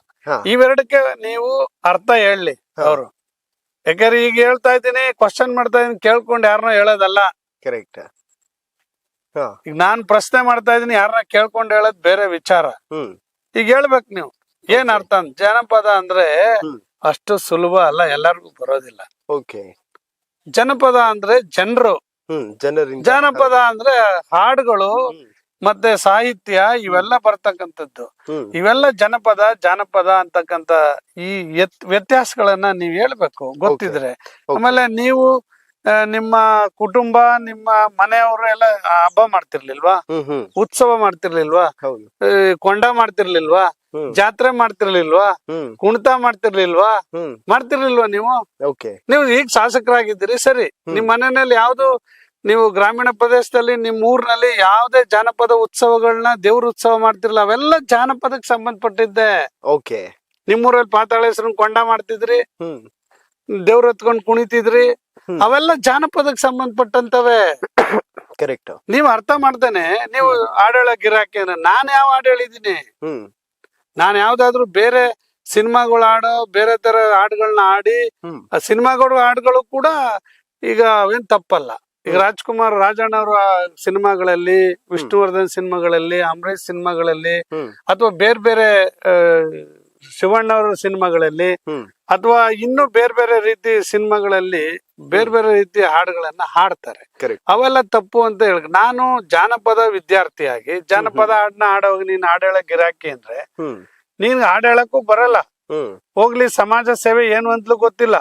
ಇವೆರಡಕ್ಕೆ ನೀವು ಅರ್ಥ ಹೇಳಿ ಅವ್ರು. ಯಾಕಂದ್ರೆ ಈಗ ಹೇಳ್ತಾ ಇದ್ದೀನಿ, ಕ್ವಶನ್ ಮಾಡ್ತಾ ಇದೀನಿ, ಕೇಳ್ಕೊಂಡು ಯಾರನ್ನೋ ಹೇಳೋದಲ್ಲ. ಕರೆಕ್ಟ್. ಈಗ ನಾನ್ ಪ್ರಶ್ನೆ ಮಾಡ್ತಾ ಇದೀನಿ, ಯಾರನ್ನ ಕೇಳ್ಕೊಂಡು ಹೇಳೋದ್ ಬೇರೆ ವಿಚಾರ. ಈಗ ಹೇಳ್ಬೇಕು ನೀವು ಏನ್ ಅರ್ಥ ಅಂತ. ಜನಪದ ಅಂದ್ರೆ ಅಷ್ಟು ಸುಲಭ ಅಲ್ಲ, ಎಲ್ಲರಿಗೂ ಬರೋದಿಲ್ಲ. ಓಕೆ. ಜನಪದ ಅಂದ್ರೆ ಜನರು, ಜನರಿಂದ. ಜಾನಪದ ಅಂದ್ರೆ ಹಾಡುಗಳು ಮತ್ತೆ ಸಾಹಿತ್ಯ ಇವೆಲ್ಲ ಬರ್ತಕ್ಕಂಥದ್ದು. ಇವೆಲ್ಲ ಜಾನಪದ ಅಂತಕ್ಕಂತ ಈ ವ್ಯತ್ಯಾಸಗಳನ್ನ ನೀವ್ ಹೇಳ್ಬೇಕು ಗೊತ್ತಿದ್ರೆ. ಆಮೇಲೆ ನೀವು ನಿಮ್ಮ ಕುಟುಂಬ, ನಿಮ್ಮ ಮನೆಯವರು ಎಲ್ಲ ಹಬ್ಬ ಮಾಡ್ತಿರ್ಲಿಲ್ವಾ, ಉತ್ಸವ ಮಾಡ್ತಿರ್ಲಿಲ್ವಾ, ಕೊಂಡ ಮಾಡ್ತಿರ್ಲಿಲ್ವಾ, ಜಾತ್ರೆ ಮಾಡ್ತಿರ್ಲಿಲ್ವಾ, ಕುಣಿತ ಮಾಡ್ತಿರ್ಲಿಲ್ವಾ ನೀವು? ನೀವು ಈಗ ಶಾಸಕರಾಗಿದ್ದೀರಿ, ಸರಿ. ನಿಮ್ ಮನೆಯಲ್ಲಿ ಯಾವ್ದು, ನೀವು ಗ್ರಾಮೀಣ ಪ್ರದೇಶದಲ್ಲಿ ನಿಮ್ಮ ಊರಿನಲ್ಲಿ ಯಾವುದೇ ಜಾನಪದ ಉತ್ಸವಗಳನ್ನ, ದೇವ್ರ ಉತ್ಸವ ಮಾಡ್ತಿರ್ಲಿಲ್ಲ, ಅವೆಲ್ಲ ಜಾನಪದಕ್ಕೆ ಸಂಬಂಧಪಟ್ಟಿದ್ದೆ. ಓಕೆ. ನಿಮ್ಮೂರಲ್ಲಿ ಪಾತಾಳೇಶ್ವರನ್ ಕೊಂಡ ಮಾಡ್ತಿದ್ರಿ, ದೇವ್ರ ಹೊತ್ಕೊಂಡ್ ಕುಣಿತಿದ್ರಿ, ಅವೆಲ್ಲ ಜಾನಪದಕ್ಕೆ ಸಂಬಂಧಪಟ್ಟಂತವೆ. ಕರೆಕ್ಟ್. ನೀವ್ ಅರ್ಥ ಮಾಡ್ದೇನೆ ನೀವು ಹಾಡೇಳ ಗಿರಾಕಿ. ನಾನ್ ಯಾವ ಹಾಡು ಹೇಳಿದೀನಿ? ನಾನ್ ಯಾವ್ದಾದ್ರು ಬೇರೆ ಸಿನಿಮಾಗಳು ಹಾಡೋ, ಬೇರೆ ತರ ಹಾಡುಗಳನ್ನ ಹಾಡಿ, ಆ ಸಿನಿಮಾಗಳು ಹಾಡುಗಳು ಕೂಡ ಈಗ ಅವೇನ್ ತಪ್ಪಲ್ಲ. ಈಗ ರಾಜ್ಕುಮಾರ್, ರಾಜಣ್ಣ ಅವರ ಸಿನಿಮಾಗಳಲ್ಲಿ, ವಿಷ್ಣುವರ್ಧನ್ ಸಿನಿಮಾಗಳಲ್ಲಿ, ಅಂಬರೀಷ್ ಸಿನಿಮಾಗಳಲ್ಲಿ, ಅಥವಾ ಬೇರೆ ಬೇರೆ ಶಿವಣ್ಣ ಅವರ ಸಿನಿಮಾಗಳಲ್ಲಿ, ಅಥವಾ ಇನ್ನು ಬೇರೆ ಬೇರೆ ರೀತಿ ಸಿನಿಮಾಗಳಲ್ಲಿ ಬೇರೆ ಬೇರೆ ರೀತಿಯ ಹಾಡುಗಳನ್ನ ಹಾಡ್ತಾರೆ. ಅವೆಲ್ಲ ತಪ್ಪು ಅಂತ ಹೇಳ. ನಾನು ಜಾನಪದ ವಿದ್ಯಾರ್ಥಿಯಾಗಿ ಜಾನಪದ ಹಾಡನ್ನ ಹಾಡೋಗಿ ನೀನ್ ಹಾಡೇಳ ಗಿರಾಕಿ ಅಂದ್ರೆ ನೀನ್ ಹಾಡೇಳಕ್ಕೂ ಬರಲ್ಲ. ಹೋಗ್ಲಿ, ಸಮಾಜ ಸೇವೆ ಏನು ಅಂತಲೂ ಗೊತ್ತಿಲ್ಲ.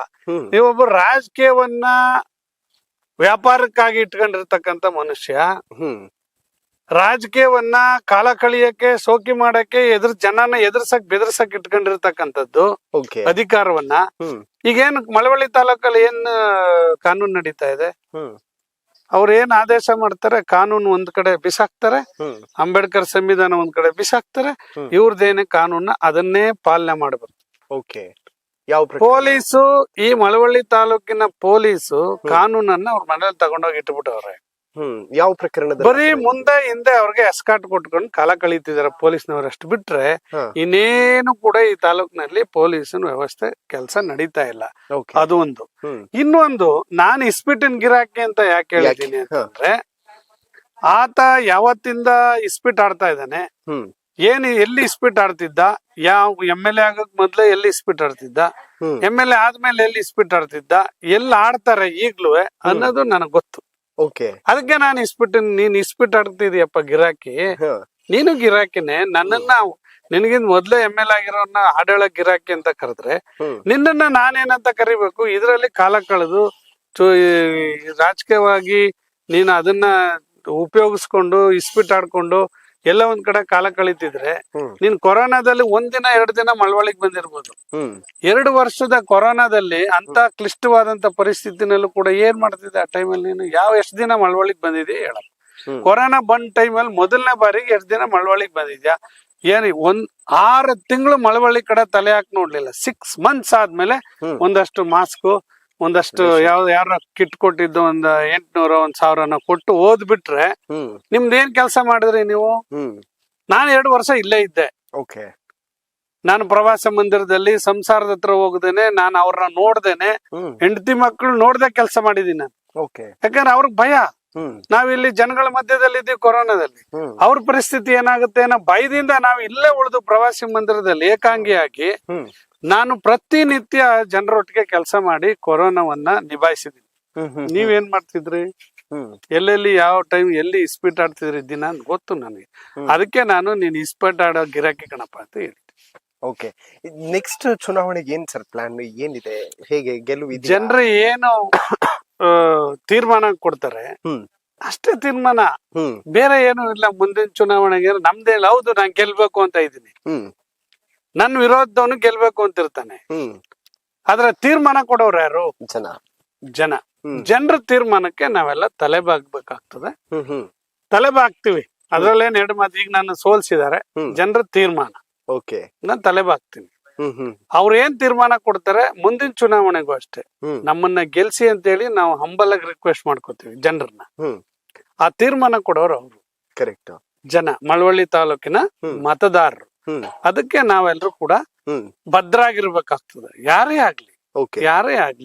ನೀವೊಬ್ಬ ರಾಜಕೀಯವನ್ನ ವ್ಯಾಪಾರಕ್ಕಾಗಿ ಇಟ್ಕೊಂಡಿರ್ತಕ್ಕಂಥ ಮನುಷ್ಯ, ರಾಜಕೀಯವನ್ನ ಕಾಲ ಕಳಿಯಕ್ಕೆ, ಶೋಕಿ ಮಾಡಕ್ಕೆ, ಜನನ ಬೆದರ್ಸಕ್ ಇಟ್ಕೊಂಡಿರ್ತಕ್ಕಂಥದ್ದು ಅಧಿಕಾರವನ್ನ. ಈಗೇನ್ ಮಳವಳ್ಳಿ ತಾಲೂಕಲ್ಲಿ ಏನ್ ಕಾನೂನು ನಡೀತಾ ಇದೆ, ಅವ್ರ ಏನ್ ಆದೇಶ ಮಾಡ್ತಾರೆ, ಕಾನೂನು ಒಂದ್ ಕಡೆ ಬಿಸಾಕ್ತಾರೆ, ಅಂಬೇಡ್ಕರ್ ಸಂವಿಧಾನ ಒಂದ್ ಕಡೆ ಬಿಸಾಕ್ತಾರೆ, ಇವ್ರದೇನೆ ಕಾನೂನ ಅದನ್ನೇ ಪಾಲನೆ ಮಾಡಬೇಕು. ಪೊಲೀಸು, ಈ ಮಳವಳ್ಳಿ ತಾಲೂಕಿನ ಪೊಲೀಸು ಕಾನೂನನ್ನ ಅವ್ರ ಮನೇಲಿ ತಗೊಂಡೋಗಿ ಇಟ್ಬಿಟ್ಟವ್ರೆ. ಯಾವ ಪ್ರಕರಣ? ಬರೀ ಮುಂದೆ ಹಿಂದೆ ಅವ್ರಿಗೆ ಎಸ್ಕಾಟ್ ಕೊಟ್ಕೊಂಡು ಕಾಲ ಕಳೀತಿದಾರೆ ಪೊಲೀಸ್ನವ್ರಷ್ಟು ಬಿಟ್ರೆ, ಇನ್ನೇನು ಕೂಡ ಈ ತಾಲೂಕಿನಲ್ಲಿ ಪೊಲೀಸಿನ ವ್ಯವಸ್ಥೆ ಕೆಲಸ ನಡೀತಾ ಇಲ್ಲ. ಅದು ಒಂದು. ಇನ್ನೊಂದು, ನಾನು ಇಸ್ಪಿಟಿನ ಗಿರಾಕಿ ಅಂತ ಯಾಕೆ ಹೇಳಿದೀನಿ ಅಂತಂದ್ರೆ, ಆತ ಯಾವತ್ತಿಂದ ಇಸ್ಪಿಟ್ ಆಡ್ತಾ ಇದ್ದಾನೆ, ಎಲ್ಲಿ ಇಸ್ಪಿಟ್ ಆಡ್ತಿದ್ದ, ಯಾವ MLA ಆಗಕ್ ಮೊದ್ಲೇ ಎಲ್ಲಿ ಇಸ್ಪಿಟ್ ಆಡ್ತಿದ್ದ, MLA ಆದ್ಮೇಲೆ ಎಲ್ಲಿ ಇಸ್ಪಿಟ್ ಆಡ್ತಿದ್ದ, ಎಲ್ಲಿ ಆಡ್ತಾರೆ ಈಗ್ಲೂ ಅನ್ನೋದು ನನಗ್ ಗೊತ್ತು. ಅದಕ್ಕೆ ನಾನು ನೀನ್ ಇಸ್ಪಿಟ್ ಆಡ್ತಿದ್ಯಪ್ಪ ಗಿರಾಕಿ, ನೀನು ಗಿರಾಕಿನೇ. ನನ್ನನ್ನ ನಿನಗಿಂತ ಮೊದ್ಲೇ MLA ಆಗಿರೋನ್ನ ಹಾಡೇಳ ಗಿರಾಕಿ ಅಂತ ಕರೆದ್ರೆ, ನಿನ್ನನ್ನ ನಾನೇನಂತ ಕರಿಬೇಕು? ಇದ್ರಲ್ಲಿ ಕಾಲ ಕಳೆದು ರಾಜಕೀಯವಾಗಿ ನೀನು ಅದನ್ನ ಉಪಯೋಗಿಸ್ಕೊಂಡು ಇಸ್ಪಿಟ್ ಆಡ್ಕೊಂಡು ಎಲ್ಲ ಒಂದ್ ಕಡೆ ಕಾಲ ಕಳೀತಿದ್ರೆ, ನೀನ್ ಕೊರೋನಾದಲ್ಲಿ 1 ದಿನ 2 ದಿನ ಮಳವಳ್ಳಿಗೆ ಬಂದಿರ್ಬೋದು. 2 ವರ್ಷದ ಕೊರೋನಾದಲ್ಲಿ ಅಂತ ಕ್ಲಿಷ್ಟವಾದಂತ ಪರಿಸ್ಥಿತಿನಲ್ಲೂ ಕೂಡ ಏನ್ ಮಾಡ್ತಿದ್ದೆ ಆ ಟೈಮಲ್ಲಿ? ನೀನು ಎಷ್ಟು ದಿನ ಮಳವಳ್ಳಿಗೆ ಬಂದಿದ್ಯಾ ಹೇಳ? ಕೊರೋನಾ ಬಂದ್ ಟೈಮಲ್ಲಿ ಮೊದಲನೇ ಬಾರಿಗೆ ಎಷ್ಟು ದಿನ ಮಳವಳ್ಳಿಗೆ ಬಂದಿದ್ಯಾ? 6 ತಿಂಗಳು ಮಳವಳ್ಳಿ ಕಡೆ ತಲೆ ಹಾಕಿ ನೋಡ್ಲಿಲ್ಲ. 6 months ಆದ್ಮೇಲೆ ಒಂದಷ್ಟು ಮಾಸ್ಕ್, ಒಂದಷ್ಟು ಯಾರ ಕಿಟ್ ಕೊಟ್ಟಿದ್ದು 800 1000 ಕೊಟ್ಟು ಓದ್ಬಿಟ್ರೆ ನಿಮ್ದೇನ್ ಕೆಲಸ ಮಾಡಿದ್ರಿ ನೀವು? ನಾನು 2 ವರ್ಷ ಇಲ್ಲೇ ಇದ್ದೆ. ನಾನು ಪ್ರವಾಸ ಮಂದಿರದಲ್ಲಿ ಸಂಸಾರದ ಹತ್ರ ಹೋಗದೇನೆ, ನಾನು ಅವ್ರನ್ನ ನೋಡ್ದೇನೆ, ಹೆಂಡತಿ ಮಕ್ಕಳು ನೋಡ್ದೆ ಕೆಲಸ ಮಾಡಿದೀನಿ ನಾನು. ಯಾಕಂದ್ರೆ ಅವ್ರಿಗೆ ಭಯ. ನಾವಿಲ್ಲಿ ಜನಗಳ ಮಧ್ಯದಲ್ಲಿ ಇದ್ದೀವಿ ಕೊರೋನಾದಲ್ಲಿ, ಅವ್ರ ಪರಿಸ್ಥಿತಿ ಏನಾಗುತ್ತೆ ಅನ್ನೋ ಭಯದಿಂದ ನಾವು ಇಲ್ಲೇ ಉಳಿದು ಪ್ರವಾಸಿ ಮಂದಿರದಲ್ಲಿ ಏಕಾಂಗಿಯಾಗಿ ನಾನು ಪ್ರತಿನಿತ್ಯ ಜನರೊಟ್ಟಿಗೆ ಕೆಲಸ ಮಾಡಿ ಕೊರೋನಾವನ್ನ ನಿಭಾಯಿಸಿದೀನಿ. ನೀವೇನ್ ಮಾಡ್ತಿದ್ರಿ? ಎಲ್ಲೆಲ್ಲಿ ಯಾವ ಟೈಮ್ ಎಲ್ಲಿ ಇಸ್ಪೀಟ್ ಆಡ್ತಿದ್ರಿ ದಿನ ಅಂತ ಗೊತ್ತು ನನಗೆ. ಅದಕ್ಕೆ ನಾನು ನೀನ್ ಇಸ್ಪೀಟ್ ಆಡೋ ಗಿರಾಕಿ ಕಣಪ್ಪ ಅಂತ ಹೇಳ್ತೀನಿ. ಓಕೆ, ನೆಕ್ಸ್ಟ್ ಚುನಾವಣೆಗೆ ಏನ್ ಸರ್ ಪ್ಲಾನ್ ಏನಿದೆ? ಹೇಗೆ ಗೆಲುವು? ಜನರು ಏನು ತೀರ್ಮಾನ ಕೊಡ್ತಾರೆ ಅಷ್ಟೇ ತೀರ್ಮಾನ, ಬೇರೆ ಏನು ಇಲ್ಲ. ಮುಂದಿನ ಚುನಾವಣೆಗೆ ನಮ್ದೇ ಹೌದು ನಾನ್ ಗೆಲ್ಬೇಕು ಅಂತ ಇದ್ದೀನಿ, ನನ್ ವಿರೋಧದವನು ಗೆಲ್ಬೇಕು ಅಂತ ಇರ್ತಾನೆ. ಆದ್ರೆ ತೀರ್ಮಾನ ಕೊಡೋರು ಯಾರು? ಜನ. ಜನರ ತೀರ್ಮಾನಕ್ಕೆ ನಾವೆಲ್ಲ ತಲೆಬಾಗ್ಬೇಕಾಗ್ತದೆ. ತಲೆಬಾಗ್ತೀವಿ, ಅದ್ರಲ್ಲೇನ್ ಎರಡು ಮಾತು. ಈಗ ನನ್ನ ಸೋಲ್ಸಿದ್ದಾರೆ, ಜನರ ತೀರ್ಮಾನ, ನಾನ್ ತಲೆಬಾಗ್ತೀನಿ. ಅವ್ರು ಏನ್ ತೀರ್ಮಾನ ಕೊಡ್ತಾರೆ ಮುಂದಿನ ಚುನಾವಣೆಗೂ ಅಷ್ಟೇ ನಮ್ಮನ್ನ ಗೆಲ್ಸಿ ಅಂತ ಹೇಳಿ ನಾವು ಹಂಬಲ್ ಆಗಿ ರಿಕ್ವೆಸ್ಟ್ ಮಾಡ್ಕೋತೀವಿ ಜನರನ್ನ. ಆ ತೀರ್ಮಾನ ಕೊಡೋರು ಅವರು. ಕರೆಕ್ಟ್. ಜನ, ಮಳವಳ್ಳಿ ತಾಲೂಕಿನ ಮತದಾರರು. ಅದಕ್ಕೆ ನಾವೆಲ್ಲರೂ ಕೂಡ ಭದ್ರಾಗಿರ್ಬೇಕಾಗ್ತದೆ. ಯಾರೇ ಆಗ್ಲಿ.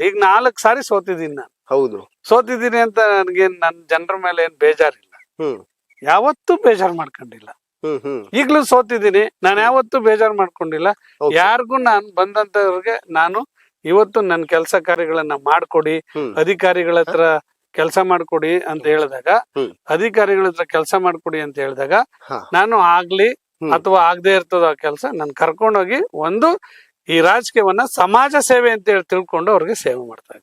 ಈಗ 4 ಸಾರಿ ಸೋತಿದ್ದೀನಿ ನಾನು. ಹೌದು, ಸೋತಿದ್ದೀನಿ ಅಂತ ನನ್ಗೇನ್ ನನ್ ಜನರ ಮೇಲೆ ಏನ್ ಬೇಜಾರಿಲ್ಲ, ಯಾವತ್ತೂ ಬೇಜಾರ್ ಮಾಡ್ಕೊಂಡಿಲ್ಲ. ಈಗ್ಲೂ ಸೋತಿದ್ದೀನಿ, ನಾನು ಯಾವತ್ತೂ ಬೇಜಾರ್ ಮಾಡ್ಕೊಂಡಿಲ್ಲ. ಯಾರಿಗೂ ನಾನು ಬಂದಂತವ್ರಿಗೆ ನಾನು ಇವತ್ತು ನನ್ನ ಕೆಲಸ ಕಾರ್ಯಗಳನ್ನ ಮಾಡ್ಕೊಡಿ, ಅಧಿಕಾರಿಗಳ ಹತ್ರ ಕೆಲಸ ಮಾಡ್ಕೊಡಿ ಅಂತ ಹೇಳಿದಾಗ, ಅಧಿಕಾರಿಗಳ ಹತ್ರ ಕೆಲಸ ಮಾಡ್ಕೊಡಿ ಅಂತ ಹೇಳಿದಾಗ ನಾನು ಆಗ್ಲಿ ಅಥವಾ ಆಗದೆ ಇರ್ತದ ಆ ಕೆಲಸ ನಾನು ಕರ್ಕೊಂಡೋಗಿ ಒಂದು ಈ ರಾಜಕೀಯವನ್ನ ಸಮಾಜ ಸೇವೆ ಅಂತ ಹೇಳಿ ತಿಳ್ಕೊಂಡು ಅವ್ರಿಗೆ ಸೇವೆ ಮಾಡ್ತಾ ಇದ್ದೀನಿ.